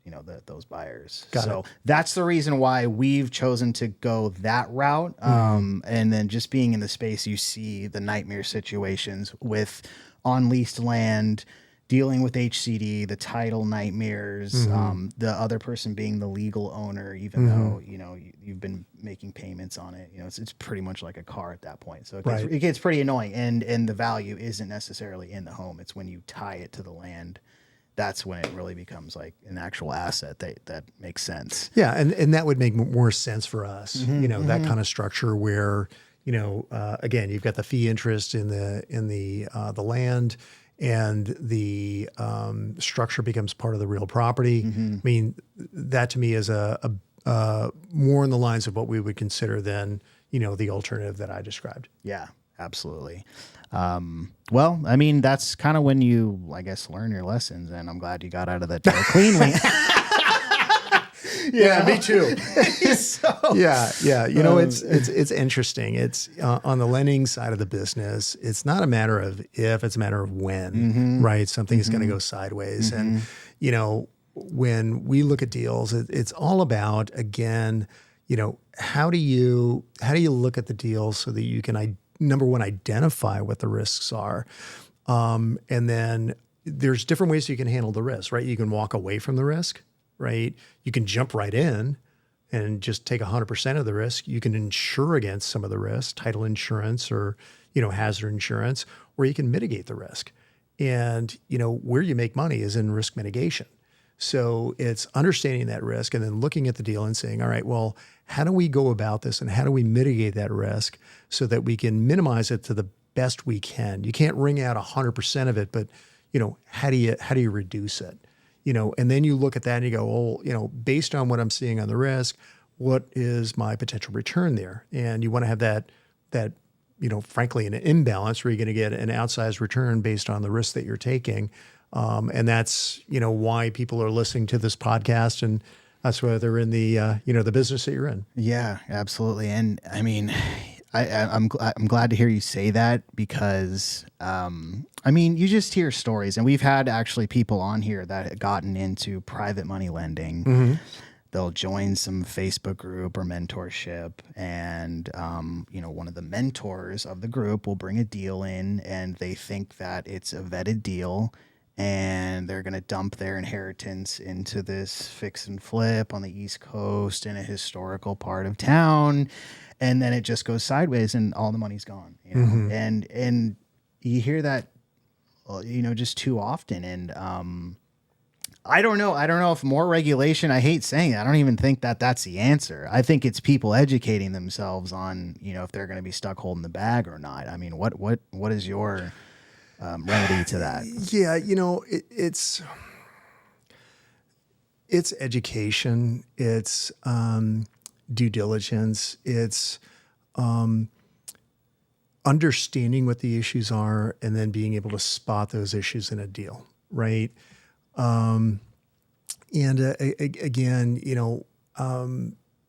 those buyers. So that's the reason why we've chosen to go that route. And then just being in the space, you see the nightmare situations with on-leased land, dealing with HCD, the title nightmares, the other person being the legal owner, even though, you've been making payments on it. It's pretty much like a car at that point. So it gets pretty annoying. And the value isn't necessarily in the home. It's when you tie it to the land. That's when it really becomes like an actual asset that makes sense. Yeah. And that would make more sense for us, that kind of structure where, again, you've got the fee interest in the land, and the structure becomes part of the real property. I mean, that to me is a more in the lines of what we would consider than the alternative that I described. Yeah, absolutely. Well, I mean, that's kind of when you, I guess, learn your lessons, and I'm glad you got out of that door cleanly. Yeah, me too. Yeah. It's interesting. It's on the lending side of the business. It's not a matter of if, it's a matter of when, right? Something is going to go sideways. And, when we look at deals, it's all about, again, how do you look at the deal so that you can, number one, identify what the risks are. And then there's different ways you can handle the risk, right? You can walk away from the risk. Right? You can jump right in and just take 100% of the risk. You can insure against some of the risk, title insurance or, hazard insurance, or you can mitigate the risk. And, where you make money is in risk mitigation. So it's understanding that risk and then looking at the deal and saying, all right, well, how do we go about this and how do we mitigate that risk so that we can minimize it to the best we can? You can't wring out 100% of it, but, how do you reduce it? And then you look at that and you go, based on what I'm seeing on the risk, what is my potential return there? And you want to have that, frankly, an imbalance where you're going to get an outsized return based on the risk that you're taking. And that's, why people are listening to this podcast, and that's why they're in the, the business that you're in. Yeah, absolutely. And I mean, I'm glad to hear you say that because, you just hear stories, and we've had actually people on here that had gotten into private money lending. They'll join some Facebook group or mentorship, and, one of the mentors of the group will bring a deal in, and they think that it's a vetted deal, and they're going to dump their inheritance into this fix and flip on the East Coast in a historical part of town. And then it just goes sideways and all the money's gone, and you hear that, just too often. And, I don't know if more regulation, I hate saying it, I don't even think that that's the answer. I think it's people educating themselves on, if they're going to be stuck holding the bag or not. I mean, what is your remedy to that? Yeah. It's education. It's due diligence. It's understanding what the issues are and then being able to spot those issues in a deal, right? Again,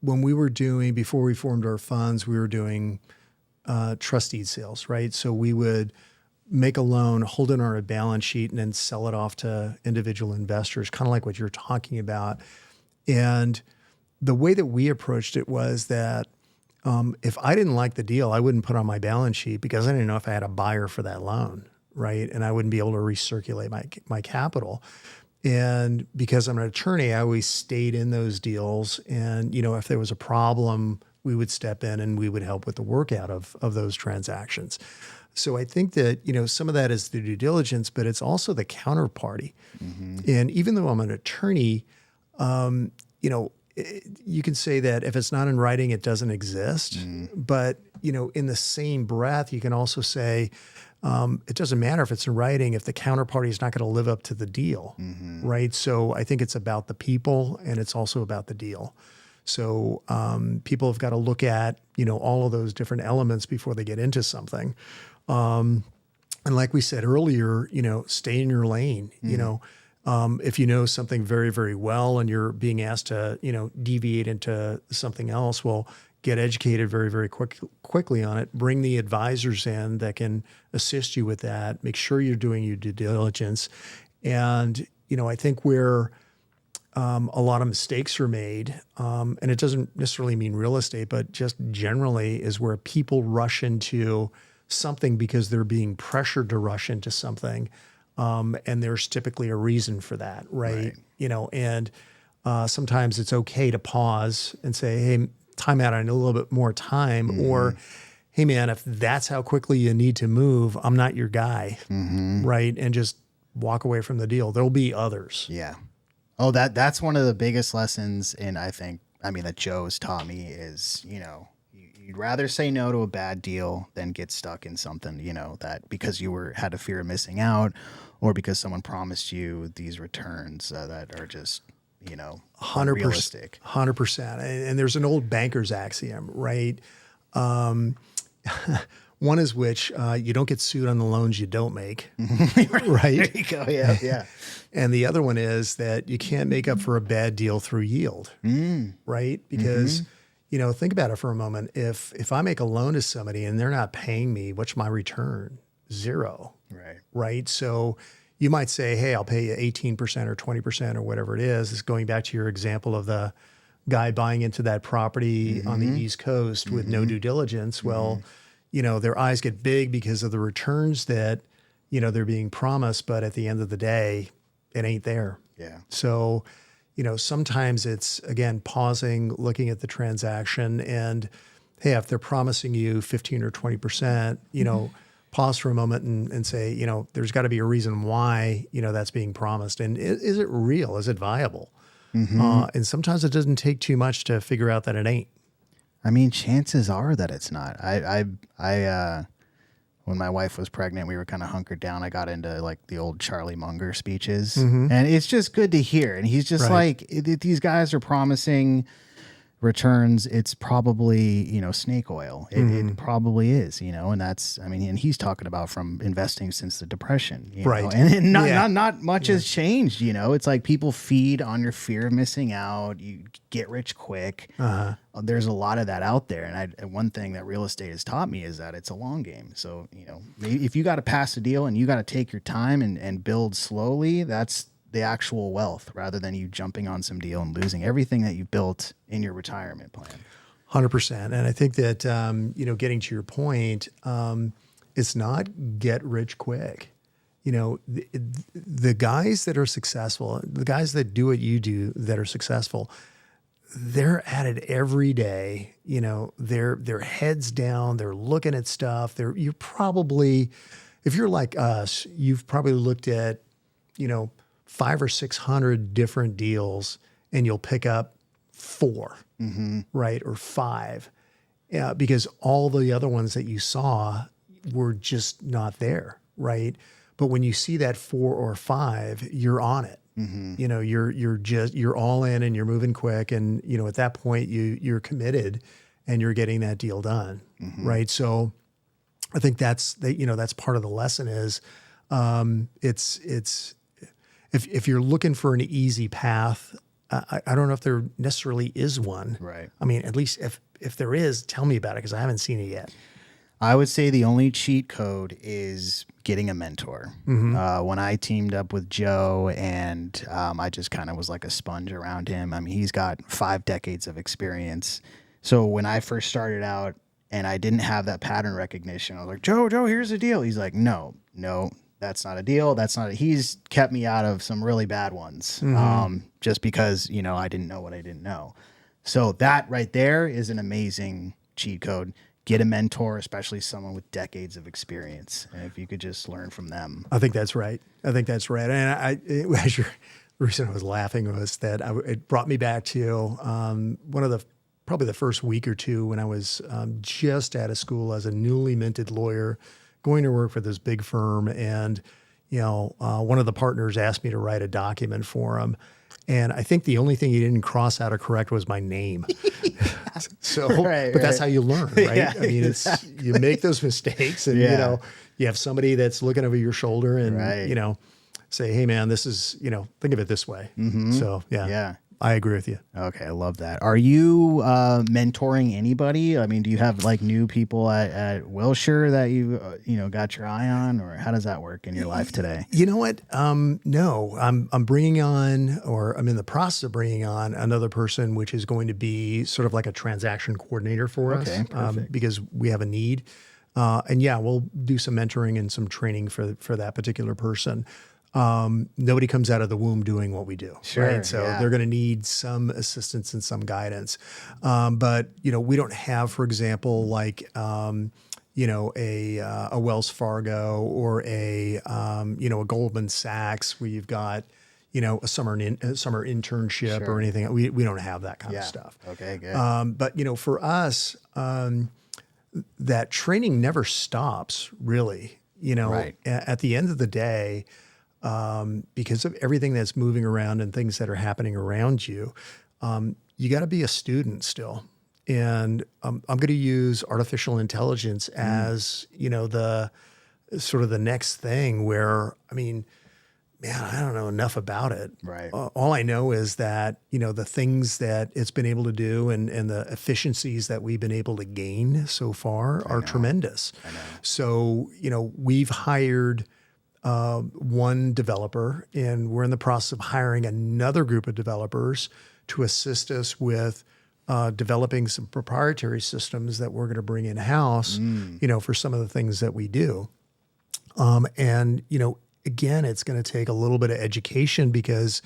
when we were doing, before we formed our funds, we were doing trust deed sales, right? So we would make a loan, hold it on our balance sheet, and then sell it off to individual investors, kind of like what you're talking about. And the way that we approached it was that if I didn't like the deal, I wouldn't put it on my balance sheet because I didn't know if I had a buyer for that loan, right? And I wouldn't be able to recirculate my capital. And because I'm an attorney, I always stayed in those deals. And, if there was a problem, we would step in and we would help with the workout of those transactions. So I think that, some of that is the due diligence, but it's also the counterparty. And even though I'm an attorney, you can say that if it's not in writing, it doesn't exist. But, in the same breath, you can also say, it doesn't matter if it's in writing if the counterparty is not going to live up to the deal, right? So I think it's about the people and it's also about the deal. So people have got to look at, all of those different elements before they get into something. And like we said earlier, stay in your lane. If you know something very, very well and you're being asked to, deviate into something else, well, get educated very, very quickly on it. Bring the advisors in that can assist you with that. Make sure you're doing your due diligence. And, I think where a lot of mistakes are made, and it doesn't necessarily mean real estate, but just generally is where people rush into something because they're being pressured to rush into something. And there's typically a reason for that, right? And sometimes it's okay to pause and say, hey, time out, I need a little bit more time. Or, hey man, if that's how quickly you need to move, I'm not your guy, right? And just walk away from the deal. There'll be others. Yeah. Oh, that's one of the biggest lessons. And that Joe's taught me is, you'd rather say no to a bad deal than get stuck in something, that because you had a fear of missing out or because someone promised you these returns that are just, 100%, unrealistic. 100%. And there's an old banker's axiom, right? One is which you don't get sued on the loans you don't make, right? There you go. Yeah, yeah. And the other one is that you can't make up for a bad deal through yield, right? Because, think about it for a moment. If I make a loan to somebody and they're not paying me, what's my return? Zero. Right. So you might say, hey, I'll pay you 18% or 20% or whatever it is. It's going back to your example of the guy buying into that property on the East Coast with no due diligence. Well, their eyes get big because of the returns that, they're being promised. But at the end of the day, it ain't there. Yeah. So, sometimes it's, again, pausing, looking at the transaction and, hey, if they're promising you 15 or 20%, pause for a moment and say, there's got to be a reason why, that's being promised. And is it real? Is it viable? And sometimes it doesn't take too much to figure out that it ain't. Chances are that it's not. I when my wife was pregnant, we were kind of hunkered down. I got into like the old Charlie Munger speeches and it's just good to hear. And he's just like, these guys are promising returns. It's probably, snake oil. It probably is, and that's, and he's talking about from investing since the Depression, know? And not much has changed, It's like people feed on your fear of missing out. You get rich quick. There's a lot of that out there. And one thing that real estate has taught me is that it's a long game. So, if you got to pass a deal and you got to take your time and build slowly, that's the actual wealth rather than you jumping on some deal and losing everything that you built in your retirement plan. 100%. And I think that, getting to your point, it's not get rich quick. The guys that are successful, the guys that do what you do that are successful, they're at it every day. They're heads down, they're looking at stuff. You're probably, if you're like us, you've probably looked at, 500 or 600 different deals and you'll pick up 4, right? Or 5, because all the other ones that you saw were just not there, right? But when you see that 4 or 5, you're on it, You know, you're all in and you're moving quick. And, you know, at that point you're committed and you're getting that deal done. Right. So I think that's part of the lesson is, it's if you're looking for an easy path, I don't know if there necessarily is one. Right. I mean, at least if there is, tell me about it, because I haven't seen it yet. I would say the only cheat code is getting a mentor. When I teamed up with Joe and I just kind of was like a sponge around him. I mean, he's got 5 decades of experience. So when I first started out and I didn't have that pattern recognition, I was like, Joe, here's the deal. He's like, no, that's not a deal. He's kept me out of some really bad ones just because, you know, I didn't know what I didn't know. So that right there is an amazing cheat code. Get a mentor, especially someone with decades of experience. And if you could just learn from them. I think that's right. And the reason I was laughing was that it brought me back to probably the first week or two when I was just out of school as a newly minted lawyer, going to work for this big firm. And, you know, one of the partners asked me to write a document for him. And I think the only thing he didn't cross out or correct was my name. But that's how you learn, right? Yeah, I mean, you make those mistakes and, you know, you have somebody that's looking over your shoulder and, you know, say, hey man, this is, you know, think of it this way. So yeah, I agree with you. Okay. I love that. Are you mentoring anybody? I mean, do you have like new people at Wilshire that you got your eye on, or how does that work in your life today? You know what? No, I'm bringing on, or I'm in the process of bringing on another person, which is going to be sort of like a transaction coordinator for us, because we have a need. And yeah, we'll do some mentoring and some training for that particular person. Nobody comes out of the womb doing what we do. Sure. Right? So they're going to need some assistance and some guidance. But, you know, we don't have, for example, like, you know, a Wells Fargo or a Goldman Sachs where you've got, you know, a summer internship or anything. We don't have that kind of stuff. Okay, good. But, you know, for us, that training never stops really, you know, at the end of the day, because of everything that's moving around and things that are happening around you, you got to be a student still. And I'm going to use artificial intelligence as, you know, the sort of the next thing where, I mean, man, I don't know enough about it. Right. All I know is that, you know, the things that it's been able to do and the efficiencies that we've been able to gain so far are tremendous. I know. So, you know, we've hired one developer, and we're in the process of hiring another group of developers to assist us with developing some proprietary systems that we're going to bring in-house, you know, for some of the things that we do. And, you know, again, it's going to take a little bit of education because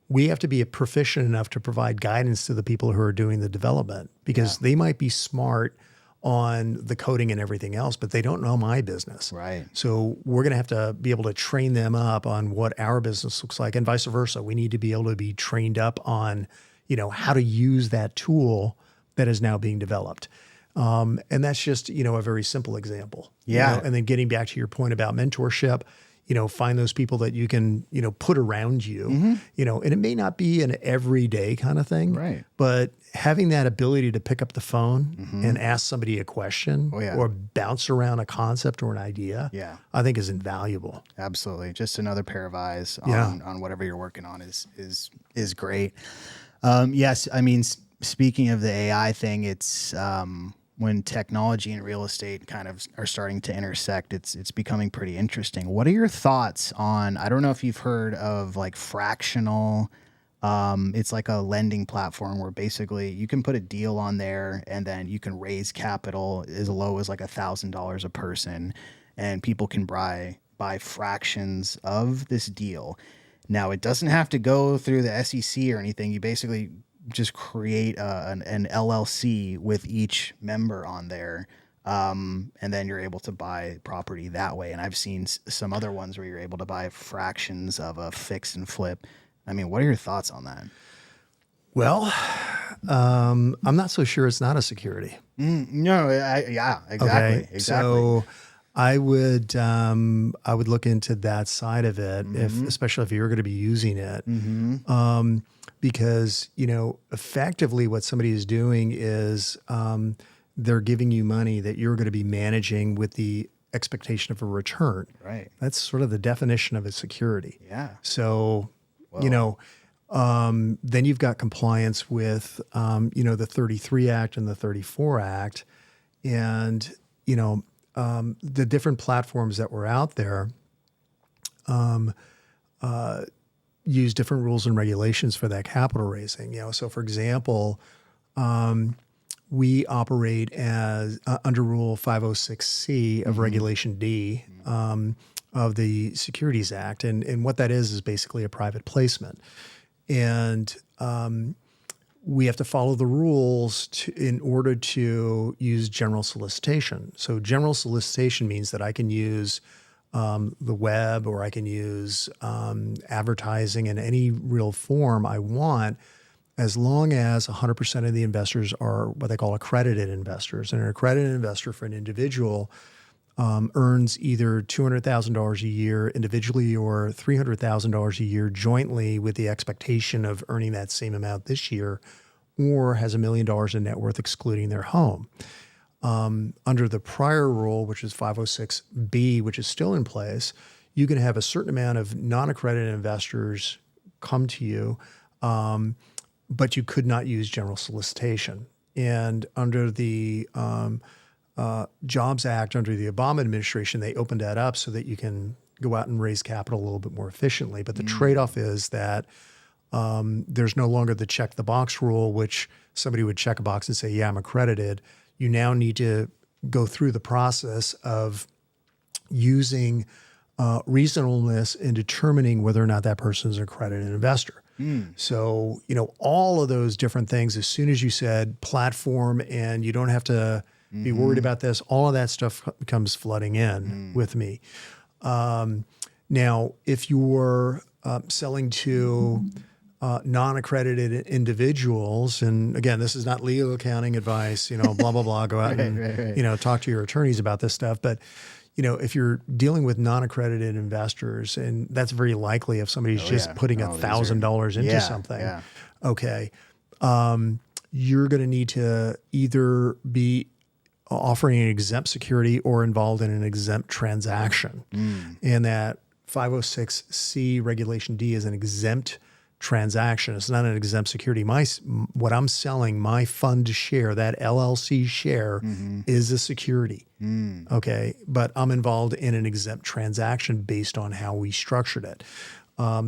we have to be proficient enough to provide guidance to the people who are doing the development, because they might be smart on the coding and everything else, but they don't know my business. Right. So we're going to have to be able to train them up on what our business looks like, and vice versa. We need to be able to be trained up on, you know, how to use that tool that is now being developed. And that's just, you know, a very simple example. Yeah. You know? And then getting back to your point about mentorship, you know, find those people that you can, you know, put around you, you know, and it may not be an everyday kind of thing, Right. but having that ability to pick up the phone and ask somebody a question or bounce around a concept or an idea, I think is invaluable. Absolutely. Just another pair of eyes on whatever you're working on is great. Yes. I mean, speaking of the AI thing, it's, when technology and real estate kind of are starting to intersect, it's becoming pretty interesting. What are your thoughts on, I don't know if you've heard of like fractional, it's like a lending platform where basically you can put a deal on there and then you can raise capital as low as like $1,000 a person, and people can buy fractions of this deal. Now, it doesn't have to go through the SEC or anything. You basically just create an LLC with each member on there. And then you're able to buy property that way. And I've seen some other ones where you're able to buy fractions of a fix and flip. I mean, what are your thoughts on that? Well, I'm not so sure it's not a security. No, exactly. Okay. Exactly. So I would look into that side of it, especially if you're going to be using it, because effectively what somebody is doing is they're giving you money that you're going to be managing with the expectation of a return. Right. That's sort of the definition of a security. Yeah. So, then you've got compliance with the 33 Act and the 34 Act, and the different platforms that were out there use different rules and regulations for that capital raising. So for example, we operate as under Rule 506C of Regulation D of the Securities Act, and what that is basically a private placement, and we have to follow the rules in order to use general solicitation. So general solicitation means that I can use the web, or I can use advertising in any real form I want, as long as 100% of the investors are what they call accredited investors. And an accredited investor for an individual earns either $200,000 a year individually or $300,000 a year jointly, with the expectation of earning that same amount this year, or has $1 million in net worth excluding their home. Under the prior rule, which is 506B, which is still in place, you can have a certain amount of non-accredited investors come to you, but you could not use general solicitation. And under the Jobs Act, under the Obama administration, they opened that up so that you can go out and raise capital a little bit more efficiently. But the trade-off is that there's no longer the check the box rule, which somebody would check a box and say, yeah, I'm accredited. You now need to go through the process of using reasonableness in determining whether or not that person is an accredited investor. So, all of those different things, as soon as you said platform and you don't have to be worried about this, all of that stuff comes flooding in with me. Now, if you're selling to non-accredited individuals, and again, this is not legal accounting advice, blah, blah, blah, go out and, talk to your attorneys about this stuff. But, if you're dealing with non-accredited investors, and that's very likely if somebody's putting $1,000 into something, okay, you're going to need to either be offering an exempt security or involved in an exempt transaction. And that 506C Regulation D is an exempt transaction. It's not an exempt security. What I'm selling, my fund share, that LLC share, is a security. Okay, but I'm involved in an exempt transaction based on how we structured it.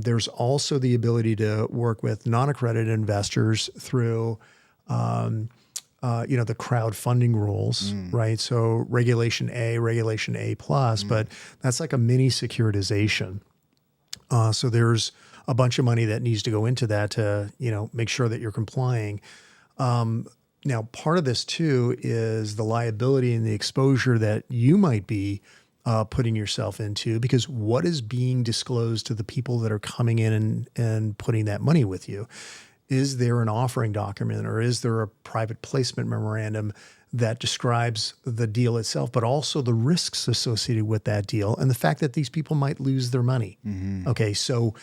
There's also the ability to work with non-accredited investors through the crowdfunding rules, right? So Regulation A plus, but that's like a mini securitization. So there's a bunch of money that needs to go into that to, make sure that you're complying. Now, part of this too is the liability and the exposure that you might be putting yourself into, because what is being disclosed to the people that are coming in and putting that money with you? Is there an offering document, or is there a private placement memorandum that describes the deal itself, but also the risks associated with that deal and the fact that these people might lose their money? Okay, so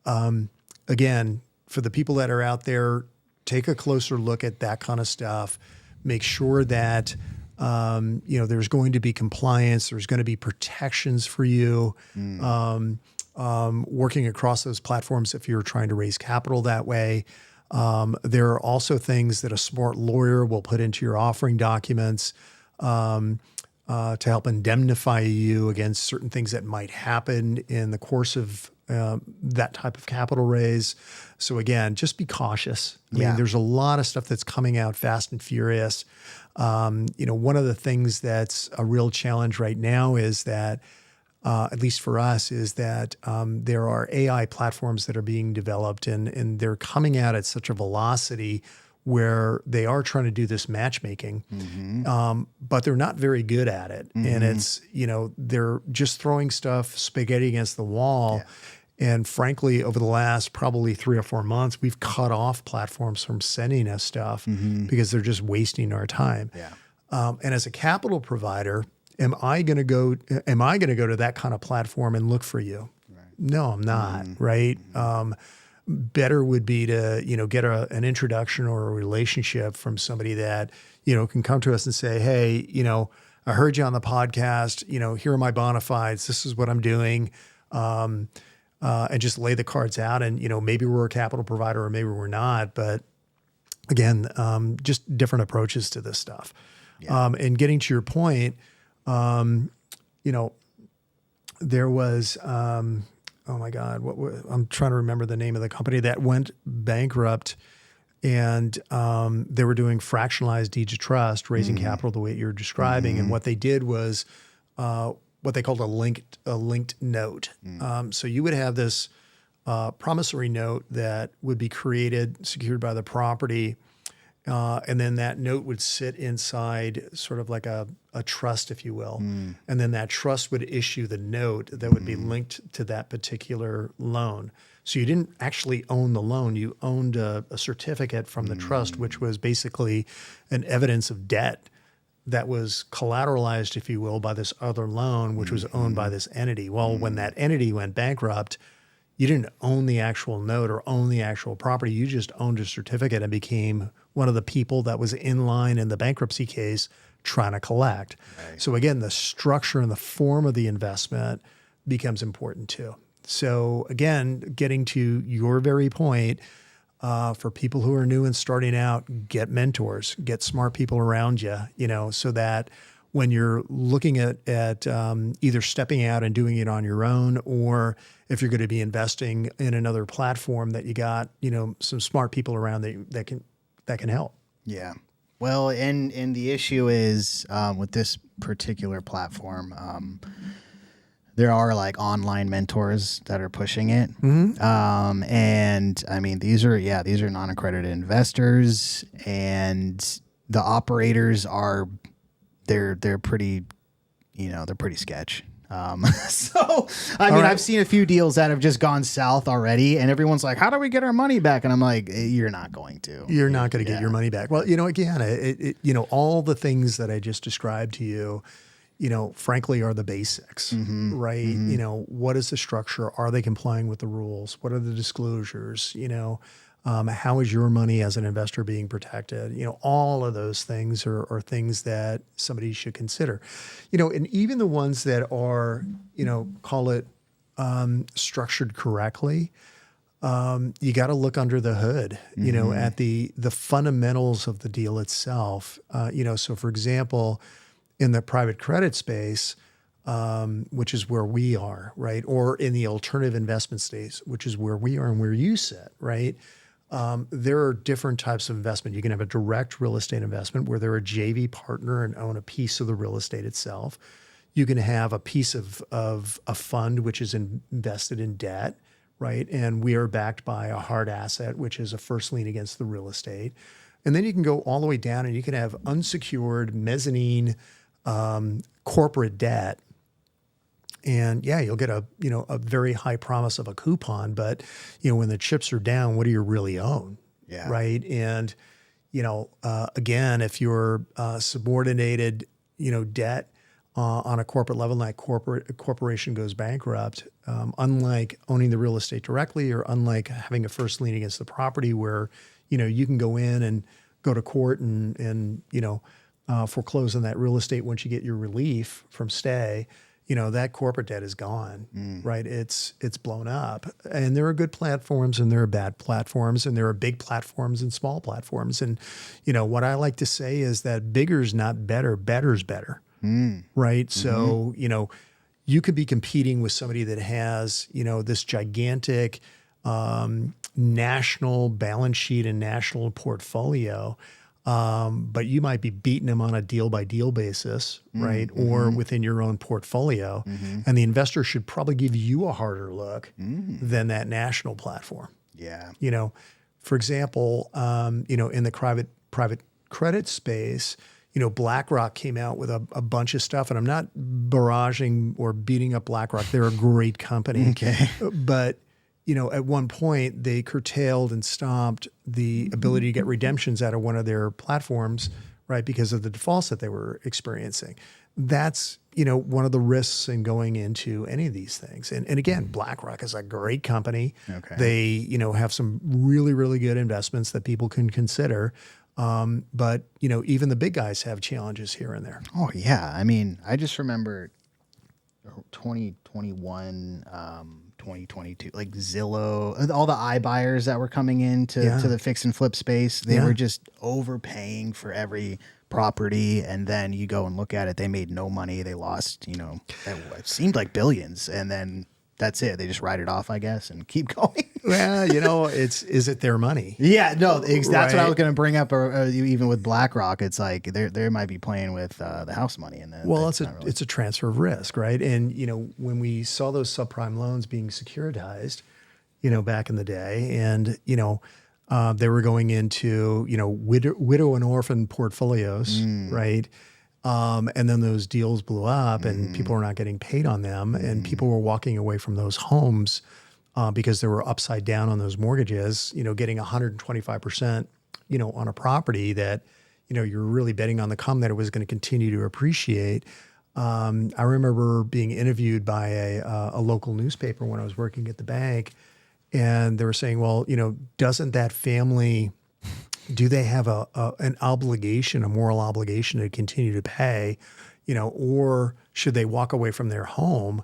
again, for the people that are out there, take a closer look at that kind of stuff. Make sure that there's going to be compliance, there's going to be protections for you. Working across those platforms if you're trying to raise capital that way. There are also things that a smart lawyer will put into your offering documents to help indemnify you against certain things that might happen in the course of that type of capital raise. So again, just be cautious. I mean, there's a lot of stuff that's coming out fast and furious. One of the things that's a real challenge right now is that, at least for us, is that there are AI platforms that are being developed, and they're coming out at such a velocity where they are trying to do this matchmaking, but they're not very good at it. And it's, they're just throwing stuff, spaghetti against the wall. And frankly, over the last probably 3 or 4 months, we've cut off platforms from sending us stuff because they're just wasting our time. And as a capital provider, Am I going to go to that kind of platform and look for you? Right. No, I'm not. Right. Better would be to, get an introduction or a relationship from somebody that, can come to us and say, hey, I heard you on the podcast, here are my bona fides. This is what I'm doing. And just lay the cards out and, maybe we're a capital provider or maybe we're not, but again, just different approaches to this stuff. Yeah. And getting to your point, there was, oh my God, I'm trying to remember the name of the company that went bankrupt, and they were doing fractionalized deeds of trust, raising capital the way you're describing. And what they did was what they called a linked note. So you would have this promissory note that would be created, secured by the property, and then that note would sit inside sort of like a trust, if you will. And then that trust would issue the note that would be linked to that particular loan. So you didn't actually own the loan. You owned a certificate from the trust, which was basically an evidence of debt that was collateralized, if you will, by this other loan, which was owned by this entity. Well, when that entity went bankrupt, you didn't own the actual note or own the actual property. You just owned a certificate and became one of the people that was in line in the bankruptcy case trying to collect. Right. So again, the structure and the form of the investment becomes important too. So again, getting to your very point, for people who are new and starting out, get mentors, get smart people around you, so that when you're looking at either stepping out and doing it on your own, or if you're going to be investing in another platform, that you got, some smart people around that can help. Yeah. Well, and the issue is with this particular platform, there are like online mentors that are pushing it. And I mean, these are non-accredited investors, and the operators they're pretty sketch. So, I mean, I've seen a few deals that have just gone south already, and everyone's like, how do we get our money back? And I'm like, you're not going to. You're not going to get your money back. Well, again, all the things that I just described to you, frankly, are the basics, right? What is the structure? Are they complying with the rules? What are the disclosures? How is your money as an investor being protected? All of those things are things that somebody should consider. And even the ones that are, call it structured correctly, you got to look under the hood, at the fundamentals of the deal itself. So for example, in the private credit space, which is where we are, right? Or in the alternative investment space, which is where we are and where you sit, right? There are different types of investment. You can have a direct real estate investment where they're a JV partner and own a piece of the real estate itself. You can have a piece of a fund which is invested in debt, right? And we are backed by a hard asset, which is a first lien against the real estate. And then you can go all the way down and you can have unsecured mezzanine corporate debt. And yeah, you'll get a very high promise of a coupon, but when the chips are down, what do you really own? Yeah. Right. And, again, if you're subordinated, debt on a corporate level, and that corporation goes bankrupt, unlike owning the real estate directly, or unlike having a first lien against the property where, you can go in and go to court and foreclose on that real estate once you get your relief from stay. That corporate debt is gone, right? It's blown up. And there are good platforms and there are bad platforms, and there are big platforms and small platforms. And, what I like to say is that bigger's not better, better's better, right? So, you could be competing with somebody that has, this gigantic national balance sheet and national portfolio. But you might be beating them on a deal by deal basis, right? Or within your own portfolio. And the investor should probably give you a harder look than that national platform. Yeah. For example, in the private credit space, BlackRock came out with a bunch of stuff, and I'm not barraging or beating up BlackRock. They're a great company. Okay. But at one point they curtailed and stopped the ability to get redemptions out of one of their platforms, right? Because of the defaults that they were experiencing. That's, one of the risks in going into any of these things. And again, BlackRock is a great company. Okay. They, have some really, really good investments that people can consider. But, even the big guys have challenges here and there. Oh, yeah. I mean, I just remember 2021, 2022, like Zillow, all the iBuyers that were coming into to the fix and flip space, they were just overpaying for every property. And then you go and look at it, they made no money. They lost, it seemed like billions. And then that's it. They just write it off, I guess, and keep going. Well, is it their money? Yeah, no, that's what I was going to bring up. Even with BlackRock, it's like they might be playing with the house money, and it's a transfer of risk, right? And when we saw those subprime loans being securitized, back in the day, and they were going into widow and orphan portfolios, right? And then those deals blew up, and people were not getting paid on them, and people were walking away from those homes because they were upside down on those mortgages. Getting 125%, on a property that you're really betting on the come that it was going to continue to appreciate. I remember being interviewed by a local newspaper when I was working at the bank, and they were saying, "Well, doesn't that family?" Do they have an obligation, a moral obligation to continue to pay, or should they walk away from their home?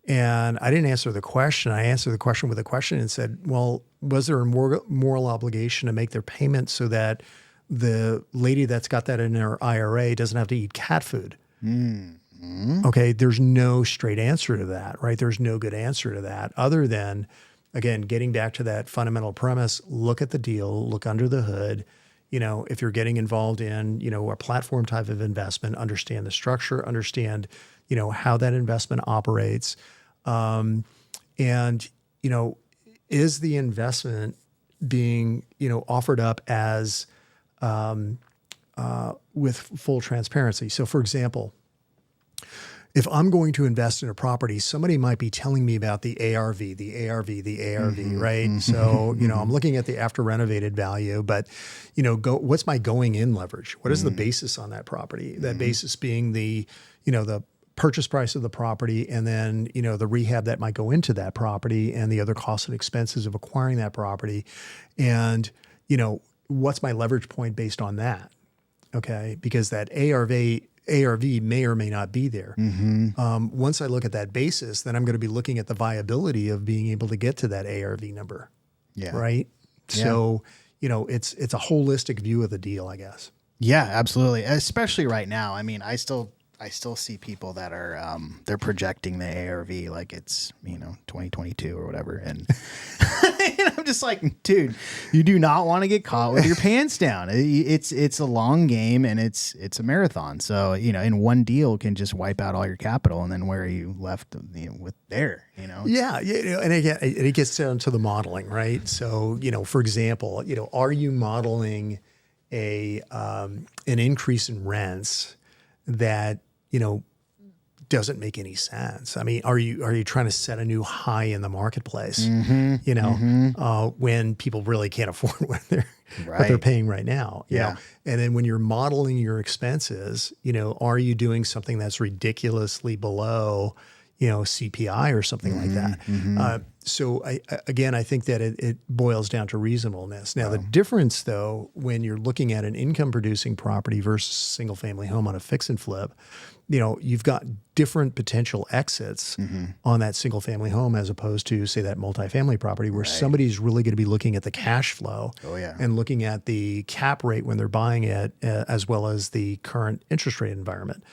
And I didn't answer the question. I answered the question with a question and said, well, was there a moral obligation to make their payment so that the lady that's got that in her IRA doesn't have to eat cat food? Mm-hmm. Okay, there's no straight answer to that, right? There's no good answer to that other than, again, getting back to that fundamental premise, look at the deal, look under the hood. If you're getting involved in, a platform type of investment, understand the structure, understand, how that investment operates. And, is the investment being, offered up as with full transparency? So, for example, if I'm going to invest in a property, somebody might be telling me about the ARV, mm-hmm. right? Mm-hmm. So, I'm looking at the after renovated value, but, what's my going in leverage? What is the basis on that property? That basis being the purchase price of the property, and then, the rehab that might go into that property and the other costs and expenses of acquiring that property. And, what's my leverage point based on that? Okay. Because that ARV may or may not be there. Mm-hmm. Once I look at that basis, then I'm going to be looking at the viability of being able to get to that ARV number. Yeah. Right. Yeah. So, it's a holistic view of the deal, I guess. Yeah, absolutely. Especially right now. I mean, I still see people that are, they're projecting the ARV like it's, 2022 or whatever. And, and I'm just like, dude, you do not want to get caught with your pants down. It's a long game, and it's a marathon. So, in one deal can just wipe out all your capital, and then where are you left with there, Yeah. And again, it gets down to the modeling, right? So, for example, are you modeling an increase in rents that, doesn't make any sense? I mean, are you trying to set a new high in the marketplace, when people really can't afford what they're paying right now, you know? And then when you're modeling your expenses, are you doing something that's ridiculously below, CPI or something like that? So I think that it boils down to reasonableness. Now, the difference, though, when you're looking at an income producing property versus single family home on a fix and flip, you've got different potential exits on that single family home as opposed to, say, that multifamily property where somebody's really going to be looking at the cash flow and looking at the cap rate when they're buying it, as well as the current interest rate environment.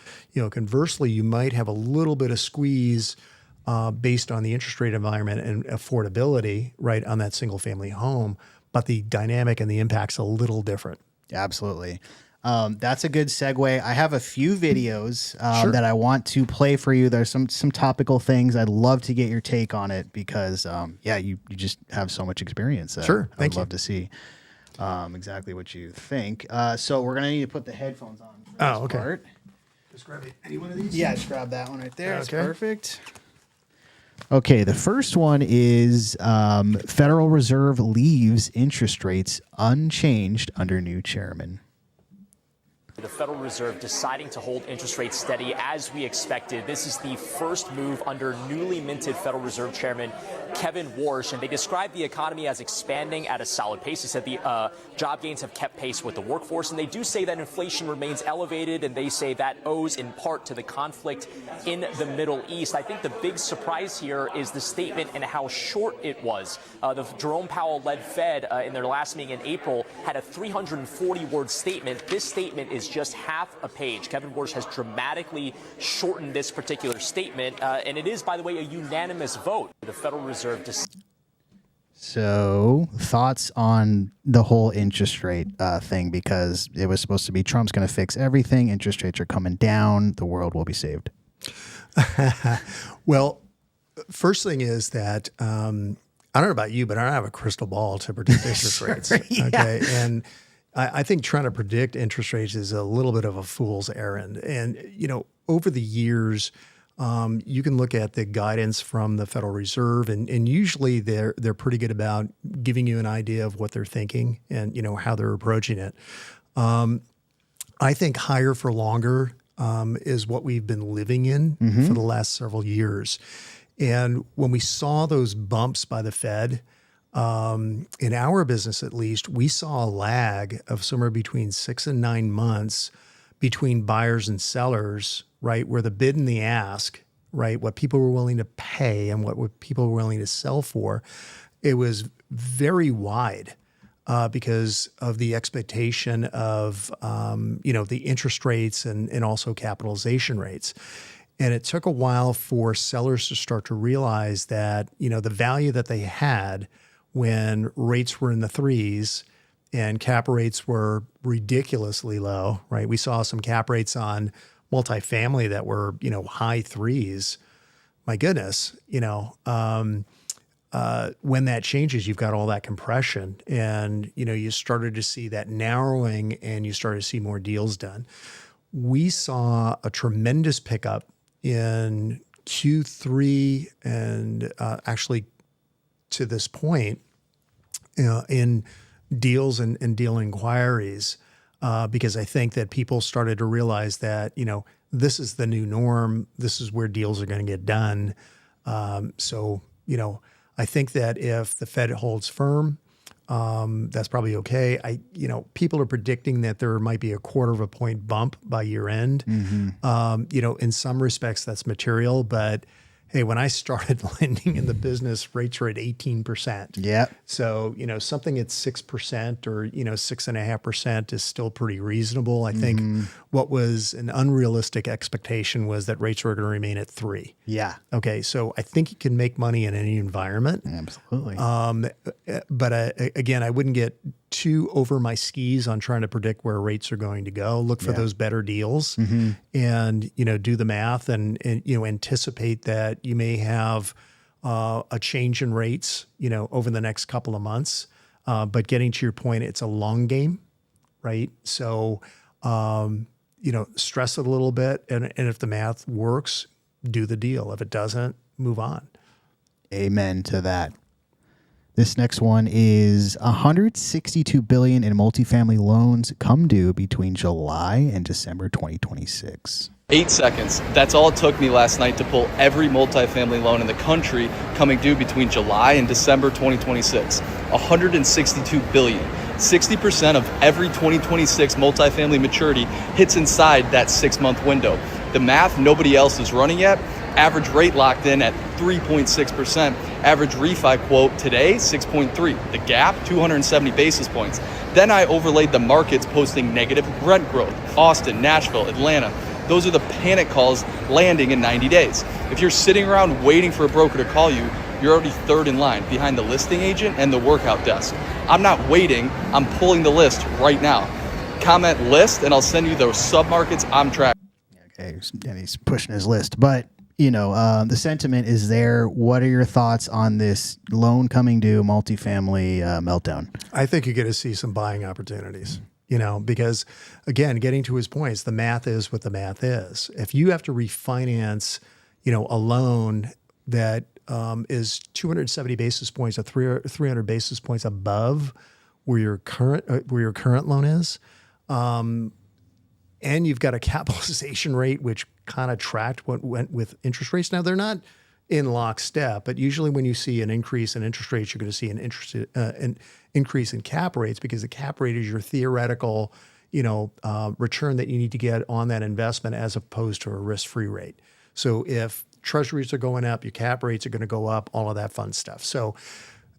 Conversely, you might have a little bit of squeeze based on the interest rate environment and affordability, right, on that single family home, but the dynamic and the impact's a little different. Absolutely. That's a good segue. I have a few videos that I want to play for you. There's some topical things. I'd love to get your take on it because, you just have so much experience. Sure. I'd love to see exactly what you think. So we're going to need to put the headphones on. Oh, okay. Part. Just grab any one of these? Yeah, just grab that one right there. That's perfect. Okay, the first one is Federal Reserve leaves interest rates unchanged under new chairman. The Federal Reserve deciding to hold interest rates steady as we expected. This is the first move under newly minted Federal Reserve Chairman Kevin Warsh, and they described the economy as expanding at a solid pace. They said the job gains have kept pace with the workforce, and they do say that inflation remains elevated, and they say that owes in part to the conflict in the Middle East. I think the big surprise here is the statement and how short it was. The Jerome Powell-led Fed in their last meeting in April had a 340-word statement. This statement is just half a page. Kevin Warsh has dramatically shortened this particular statement, and it is, by the way, a unanimous vote. The Federal Reserve. So, thoughts on the whole interest rate thing, because it was supposed to be Trump's going to fix everything. Interest rates are coming down. The world will be saved. Well, first thing is that I don't know about you, but I don't have a crystal ball to predict interest rates. Yeah. Okay, and I think trying to predict interest rates is a little bit of a fool's errand. And over the years, you can look at the guidance from the Federal Reserve, and usually they're pretty good about giving you an idea of what they're thinking and how they're approaching it. I think higher for longer is what we've been living in for the last several years. And when we saw those bumps by the Fed, in our business at least, we saw a lag of somewhere between 6 and 9 months between buyers and sellers, right? Where the bid and the ask, right? What people were willing to pay and what people were willing to sell for, it was very wide because of the expectation of, the interest rates and also capitalization rates. And it took a while for sellers to start to realize that, the value that they had when rates were in the threes and cap rates were ridiculously low, right? We saw some cap rates on multifamily that were, high threes. My goodness, when that changes, you've got all that compression and, you started to see that narrowing and you started to see more deals done. We saw a tremendous pickup in Q3 and actually to this point, in deals and deal inquiries, because I think that people started to realize that, this is the new norm. This is where deals are going to get done. So, I think that if the Fed holds firm, that's probably okay. People are predicting that there might be a 1/4 point bump by year end. In some respects that's material, but hey, when I started lending in the business, rates were at 18%. Yeah. So, something at 6% or, 6.5% is still pretty reasonable. I think what was an unrealistic expectation was that rates were going to remain at 3. Yeah. Okay. So I think you can make money in any environment. Absolutely. But again, I wouldn't get too over my skis on trying to predict where rates are going to go. Look for those better deals and, do the math and anticipate that you may have a change in rates, over the next couple of months. But getting to your point, it's a long game, right? So, stress it a little bit. And if the math works, do the deal. If it doesn't, move on. Amen to that. This next one is $162 billion in multifamily loans come due between July and December 2026. 8 seconds. That's all it took me last night to pull every multifamily loan in the country coming due between July and December 2026. $162 billion. 60% of every 2026 multifamily maturity hits inside that 6-month window. The math nobody else is running yet. Average rate locked in at 3.6%. Average refi quote today, 6.3. The gap, 270 basis points. Then I overlaid the markets posting negative rent growth. Austin, Nashville, Atlanta. Those are the panic calls landing in 90 days. If you're sitting around waiting for a broker to call you, you're already third in line behind the listing agent and the workout desk. I'm not waiting, I'm pulling the list right now. Comment list and I'll send you those submarkets I'm tracking. Okay, and he's pushing his list, but the sentiment is there. What are your thoughts on this loan coming due multifamily meltdown? I think you're going to see some buying opportunities, because again, getting to his points, the math is what the math is. If you have to refinance, a loan that is 270 basis points or 300 basis points above where your current loan is, and you've got a capitalization rate which kind of tracked what went with interest rates. Now, they're not in lockstep, but usually when you see an increase in interest rates, you're going to see an increase in cap rates, because the cap rate is your theoretical, return that you need to get on that investment as opposed to a risk-free rate. So if treasuries are going up, your cap rates are going to go up, all of that fun stuff. So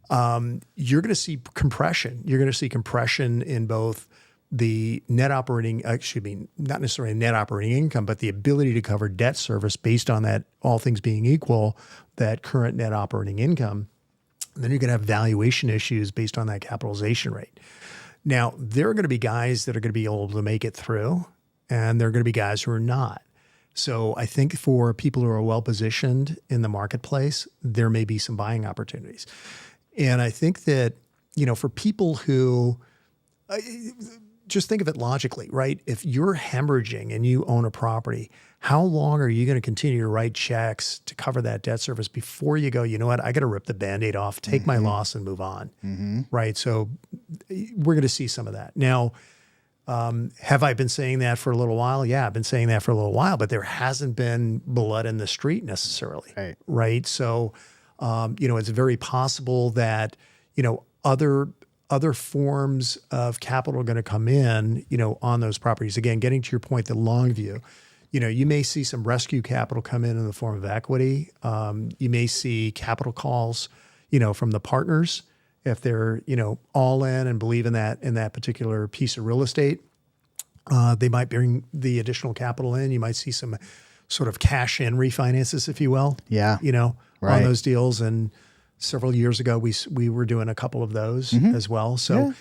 you're going to see compression. You're going to see compression in both the not necessarily net operating income, but the ability to cover debt service based on that, all things being equal, that current net operating income. And then you're going to have valuation issues based on that capitalization rate. Now, there are going to be guys that are going to be able to make it through, and there are going to be guys who are not. So I think for people who are well-positioned in the marketplace, there may be some buying opportunities. And I think that, for people who, just think of it logically, right? If you're hemorrhaging and you own a property, how long are you going to continue to write checks to cover that debt service before you go, you know what, I got to rip the Band-Aid off, take my loss and move on, right? So we're going to see some of that. Now, have I been saying that for a little while? Yeah, I've been saying that for a little while, but there hasn't been blood in the street necessarily, right? So, it's very possible that, other forms of capital are going to come in, on those properties. Again, getting to your point, the long view, you may see some rescue capital come in the form of equity. You may see capital calls, from the partners if they're, all in and believe in that particular piece of real estate. They might bring the additional capital in. You might see some sort of cash in refinances, if you will. Yeah. On those deals. And several years ago, we were doing a couple of those as well. So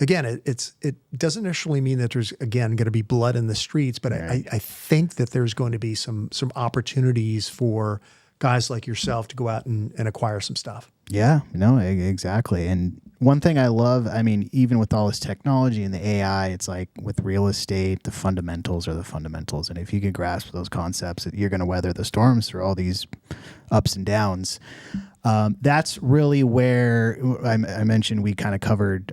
again, it doesn't necessarily mean that there's, again, going to be blood in the streets, but I think that there's going to be some opportunities for guys like yourself to go out and acquire some stuff. Yeah, no, exactly. And one thing I love, even with all this technology and the AI, it's like with real estate, the fundamentals are the fundamentals. And if you can grasp those concepts, you're going to weather the storms through all these ups and downs. That's really where I mentioned we kind of covered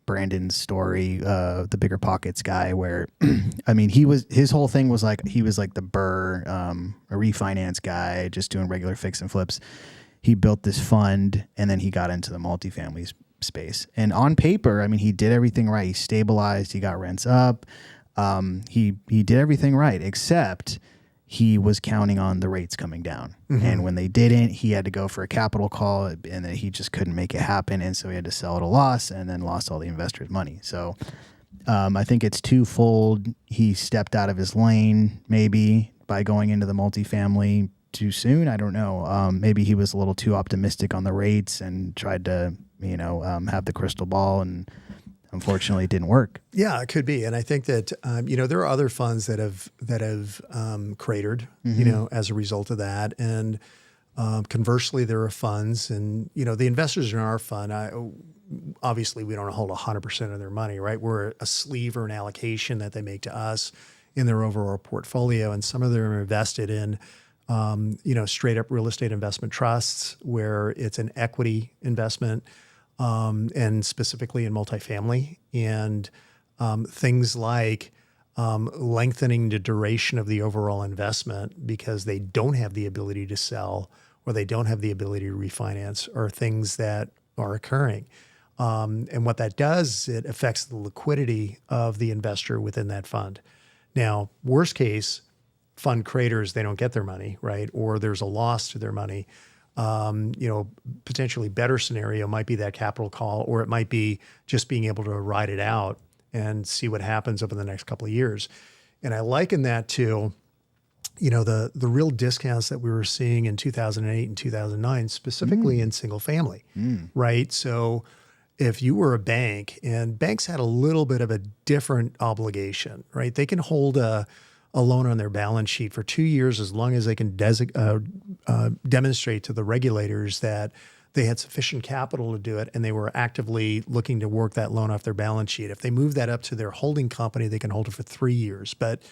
Brandon's story, the Bigger Pockets guy, where his whole thing was like he was like the Burr, a refinance guy, just doing regular fix and flips. He built this fund, and then he got into the multifamily space. And on paper, he did everything right. He stabilized. He got rents up. He did everything right, except he was counting on the rates coming down. And when they didn't, he had to go for a capital call, and then he just couldn't make it happen. And so he had to sell at a loss, and then lost all the investors' money. So I think it's twofold. He stepped out of his lane, maybe, by going into the multifamily too soon. I don't know. Maybe he was a little too optimistic on the rates and tried to, have the crystal ball, and unfortunately it didn't work. Yeah, it could be. And I think that, there are other funds that have cratered, as a result of that. And conversely, there are funds, and, the investors in our fund, obviously we don't hold 100% of their money, right? We're a sleeve or an allocation that they make to us in their overall portfolio. And some of them are invested in, straight up real estate investment trusts where it's an equity investment, and specifically in multifamily, and things like lengthening the duration of the overall investment because they don't have the ability to sell or they don't have the ability to refinance, or things that are occurring. And what that does, it affects the liquidity of the investor within that fund. Now, worst case, fund craters, they don't get their money, right? Or there's a loss to their money. Potentially better scenario might be that capital call, or it might be just being able to ride it out and see what happens over the next couple of years. And I liken that to, the real discounts that we were seeing in 2008 and 2009, specifically in single family, right? So if you were a bank, and banks had a little bit of a different obligation, right? They can hold a loan on their balance sheet for 2 years as long as they can demonstrate to the regulators that they had sufficient capital to do it, and they were actively looking to work that loan off their balance sheet. If they move that up to their holding company, they can hold it for 3 years. But,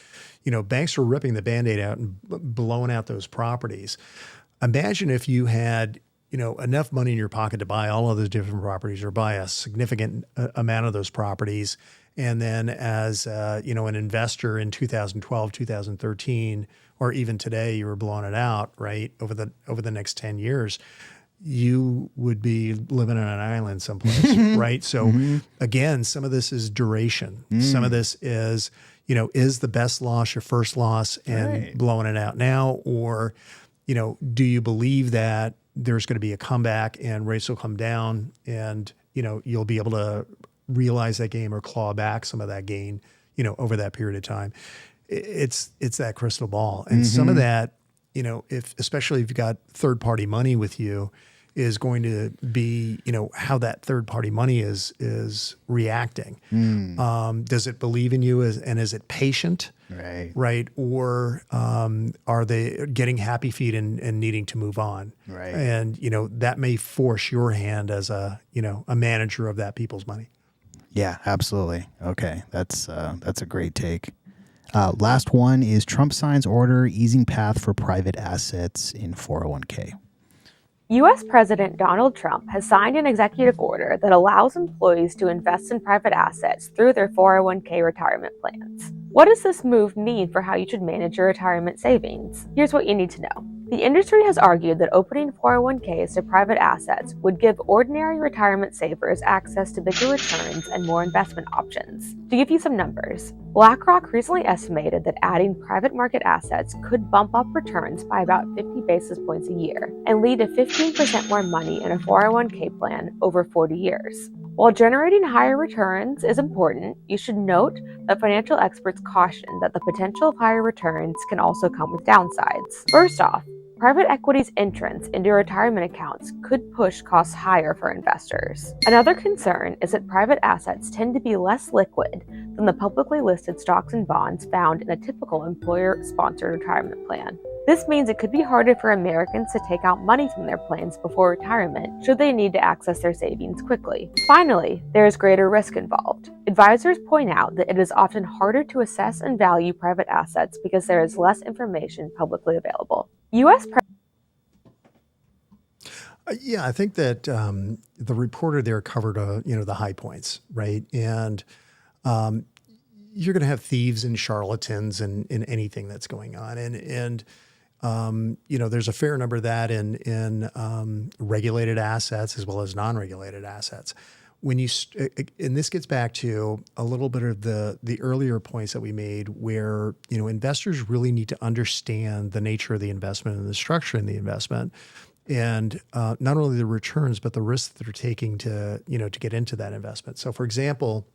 banks were ripping the Band-Aid out and blowing out those properties. Imagine if you had enough money in your pocket to buy all of those different properties or buy a significant amount of those properties. And then as, an investor in 2012, 2013, or even today, you were blowing it out, right? Over the next 10 years, you would be living on an island someplace, right? So again, some of this is duration. Some of this is, is the best loss your first loss and blowing it out now? Or, do you believe that there's going to be a comeback and rates will come down and, you'll be able to realize that gain or claw back some of that gain, over that period of time? It's that crystal ball. And some of that, especially if you've got third-party money with you, is going to be, how that third-party money is reacting. Does it believe in you and is it patient? Right. Or are they getting happy feet and needing to move on? Right. And, that may force your hand as a manager of that people's money. Yeah, absolutely. Okay. That's a great take. Last one is Trump signs order easing path for private assets in 401k. U.S. President Donald Trump has signed an executive order that allows employees to invest in private assets through their 401k retirement plans. What does this move mean for how you should manage your retirement savings? Here's what you need to know. The industry has argued that opening 401ks to private assets would give ordinary retirement savers access to bigger returns and more investment options. To give you some numbers, BlackRock recently estimated that adding private market assets could bump up returns by about 50 basis points a year and lead to 15% more money in a 401k plan over 40 years. While generating higher returns is important, you should note that financial experts caution that the potential of higher returns can also come with downsides. First off, private equity's entrance into retirement accounts could push costs higher for investors. Another concern is that private assets tend to be less liquid than the publicly listed stocks and bonds found in a typical employer-sponsored retirement plan. This means it could be harder for Americans to take out money from their plans before retirement should they need to access their savings quickly. Finally, there is greater risk involved. Advisors point out that it is often harder to assess and value private assets because there is less information publicly available. I think that the reporter there covered, the high points, right? And you're going to have thieves and charlatans in anything that's going on. And there's a fair number of that in regulated assets as well as non-regulated assets. When you and this gets back to a little bit of the earlier points that we made, where investors really need to understand the nature of the investment and the structure in the investment, and not only the returns but the risks that they're taking to get into that investment. So, for example,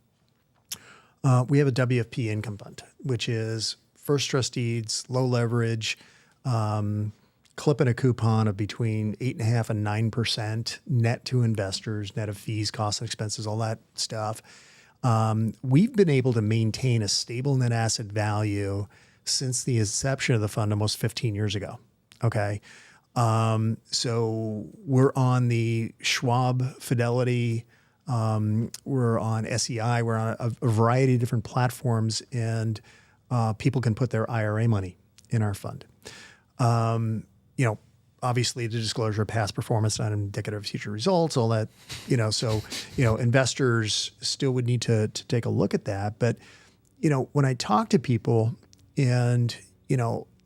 we have a WFP income fund, which is first trust deeds, low leverage, clipping a coupon of between 8.5% and 9% net to investors, net of fees, costs, and expenses, all that stuff. We've been able to maintain a stable net asset value since the inception of the fund almost 15 years ago. Okay. So we're on the Schwab Fidelity, we're on SEI, we're on a variety of different platforms, and people can put their IRA money in our fund. Obviously the disclosure of past performance, not indicative of future results, all that, so, investors still would need to take a look at that. But, when I talk to people and,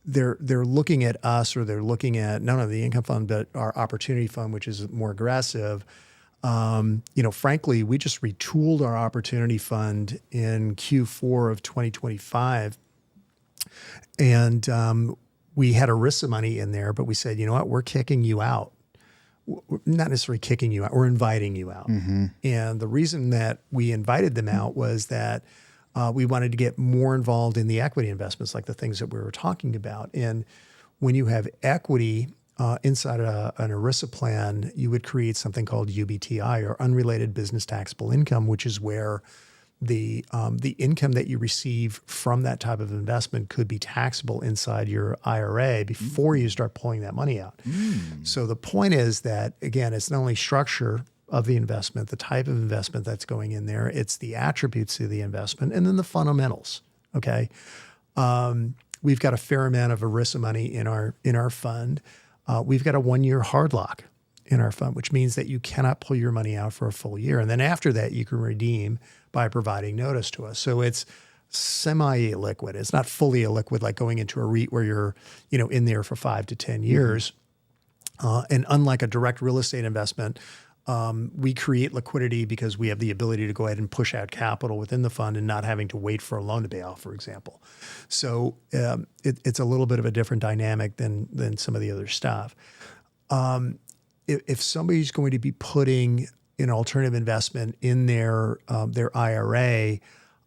they're looking at us, or they're looking at not only the income fund, but our opportunity fund, which is more aggressive. Frankly, we just retooled our opportunity fund in Q4 of 2025. And, we had ERISA money in there, but we said, you know what, we're kicking you out. We're not necessarily kicking you out, we're inviting you out. And the reason that we invited them out was that we wanted to get more involved in the equity investments, like the things that we were talking about. And when you have equity inside an ERISA plan, you would create something called UBTI, or unrelated business taxable income, which is where the income that you receive from that type of investment could be taxable inside your IRA before you start pulling that money out. So the point is that, again, it's not only structure of the investment, the type of investment that's going in there, it's the attributes of the investment, and then the fundamentals. Okay. We've got a fair amount of ERISA money in our fund. We've got a 1-year hard lock in our fund, which means that you cannot pull your money out for a full year. And then after that, you can redeem by providing notice to us. So it's semi-illiquid. It's not fully illiquid like going into a REIT where you're, in there for 5 to 10 years. And unlike a direct real estate investment, we create liquidity because we have the ability to go ahead and push out capital within the fund and not having to wait for a loan to pay off, for example. So it's a little bit of a different dynamic than some of the other stuff. If somebody's going to be putting an alternative investment in their IRA,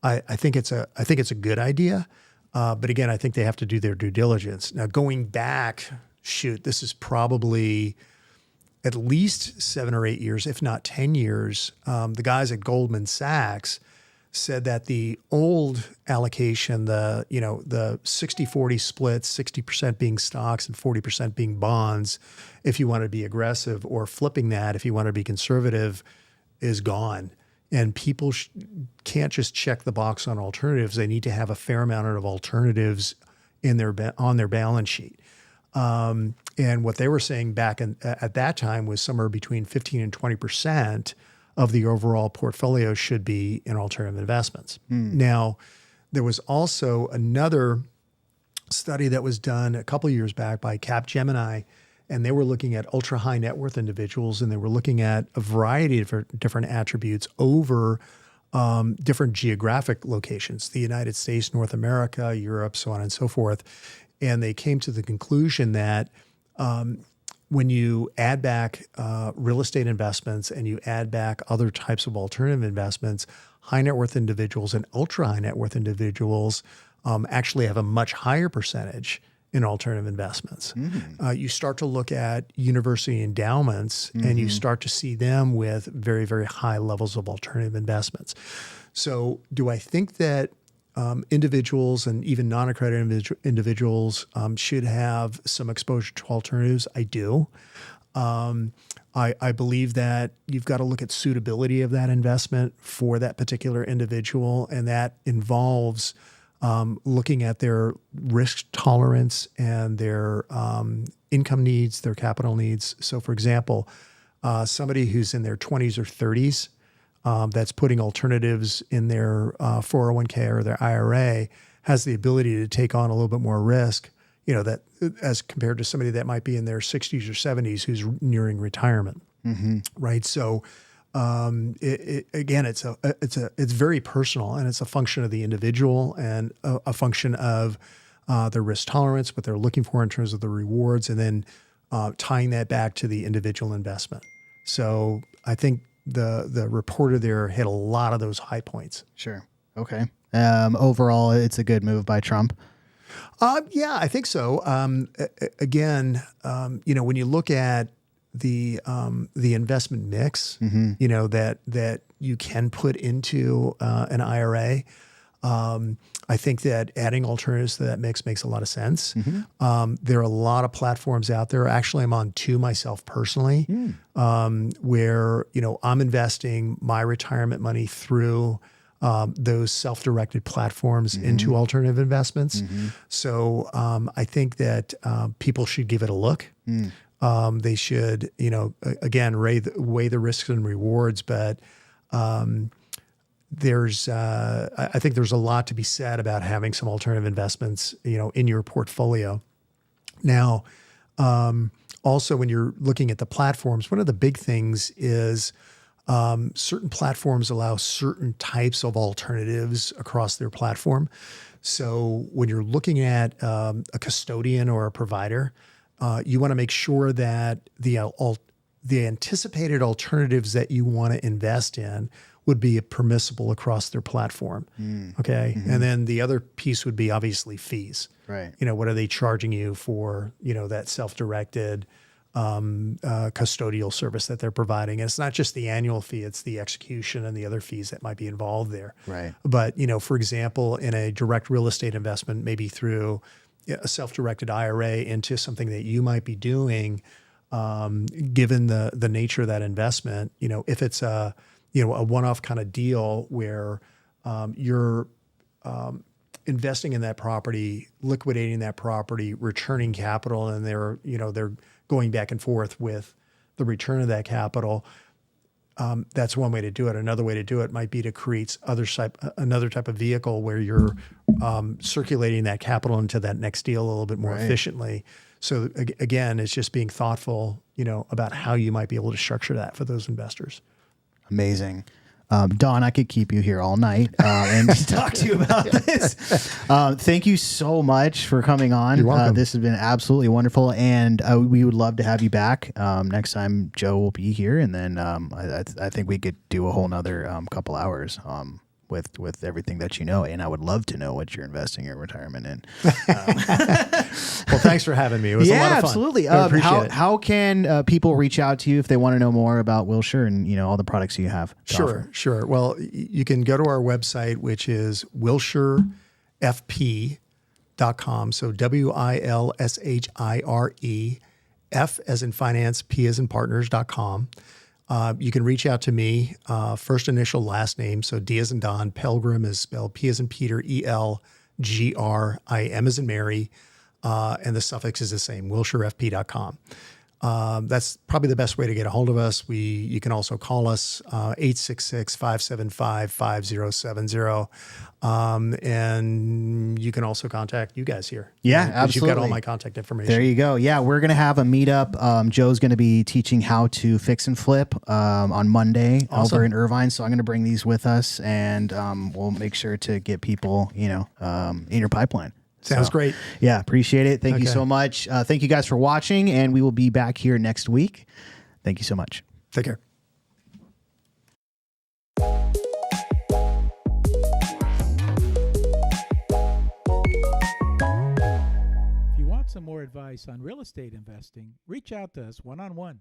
I think it's a good idea. But again, I think they have to do their due diligence. Now, going back, this is probably at least 7 or 8 years, if not 10 years. The guys at Goldman Sachs said that the old allocation, the 60-40 split, 60% being stocks and 40% being bonds, if you want to be aggressive, or flipping that if you want to be conservative, is gone. And people can't just check the box on alternatives. They need to have a fair amount of alternatives on their balance sheet. And what they were saying back at that time was somewhere between 15 and 20% of the overall portfolio should be in alternative investments. Now, there was also another study that was done a couple of years back by Capgemini, and they were looking at ultra high net worth individuals, and they were looking at a variety of different attributes over different geographic locations, the United States, North America, Europe, so on and so forth. And they came to the conclusion that when you add back real estate investments and you add back other types of alternative investments, high net worth individuals and ultra high net worth individuals actually have a much higher percentage in alternative investments. You start to look at university endowments and you start to see them with very, very high levels of alternative investments. So do I think that individuals and even non-accredited individuals should have some exposure to alternatives? I do. I believe that you've got to look at suitability of that investment for that particular individual, and that involves looking at their risk tolerance and their income needs, their capital needs. So, for example, somebody who's in their 20s or 30s that's putting alternatives in their 401k or their IRA has the ability to take on a little bit more risk, that as compared to somebody that might be in their 60s or 70s who's nearing retirement, right? So, it's very personal, and it's a function of the individual and a function of their risk tolerance, what they're looking for in terms of the rewards, and then tying that back to the individual investment. So I think the reporter there hit a lot of those high points. Sure. Okay. Overall, it's a good move by Trump. Yeah, I think so. Again, when you look at the investment mix, that you can put into an IRA, I think that adding alternatives to that mix makes a lot of sense. There are a lot of platforms out there. Actually, I'm on two myself personally, where I'm investing my retirement money through those self-directed platforms into alternative investments. So I think that people should give it a look. They should, again, weigh the risks and rewards, but I think there's a lot to be said about having some alternative investments, in your portfolio. Now, also when you're looking at the platforms, one of the big things is certain platforms allow certain types of alternatives across their platform. So when you're looking at a custodian or a provider, you want to make sure that the anticipated alternatives that you want to invest in would be permissible across their platform. Okay. And then the other piece would be obviously fees. Right. What are they charging you for, that self-directed custodial service that they're providing? And it's not just the annual fee, it's the execution and the other fees that might be involved there. Right. But, for example, in a direct real estate investment, maybe through a self-directed IRA into something that you might be doing, given the nature of that investment, if it's a one-off kind of deal where you're investing in that property, liquidating that property, returning capital, and they're going back and forth with the return of that capital, that's one way to do it. Another way to do it might be to create another type of vehicle where you're circulating that capital into that next deal a little bit more efficiently. So again, it's just being thoughtful, about how you might be able to structure that for those investors. Amazing. Don, I could keep you here all night and talk to you about this. Thank you so much for coming on. You're welcome. This has been absolutely wonderful, and we would love to have you back next time. Joe will be here, and then I think we could do a whole nother couple hours with everything that and I would love to know what you're investing your retirement in. Well, thanks for having me. It was a lot of fun. Absolutely. I appreciate it. How can people reach out to you if they want to know more about Wilshire and all the products you have to offer? Sure. Well, you can go to our website, which is wilshirefp.com. So WILSHIRE, F as in finance, P as in partners.com. You can reach out to me, first initial, last name. So D as in Don, Pelgrim is spelled P as in Peter, ELGR, M as in Mary, and the suffix is the same, wilshirefp.com. That's probably the best way to get a hold of us. You can also call us 866-575-5070. And you can also contact you guys here. Yeah, Because absolutely. You've got all my contact information. There you go. Yeah, we're going to have a meetup. Joe's going to be teaching how to fix and flip on Monday over in Irvine. So I'm going to bring these with us, and we'll make sure to get people, in your pipeline. Sounds great. Yeah, appreciate it. Thank you so much. Thank you guys for watching, and we will be back here next week. Thank you so much. Take care. If you want some more advice on real estate investing, reach out to us one-on-one.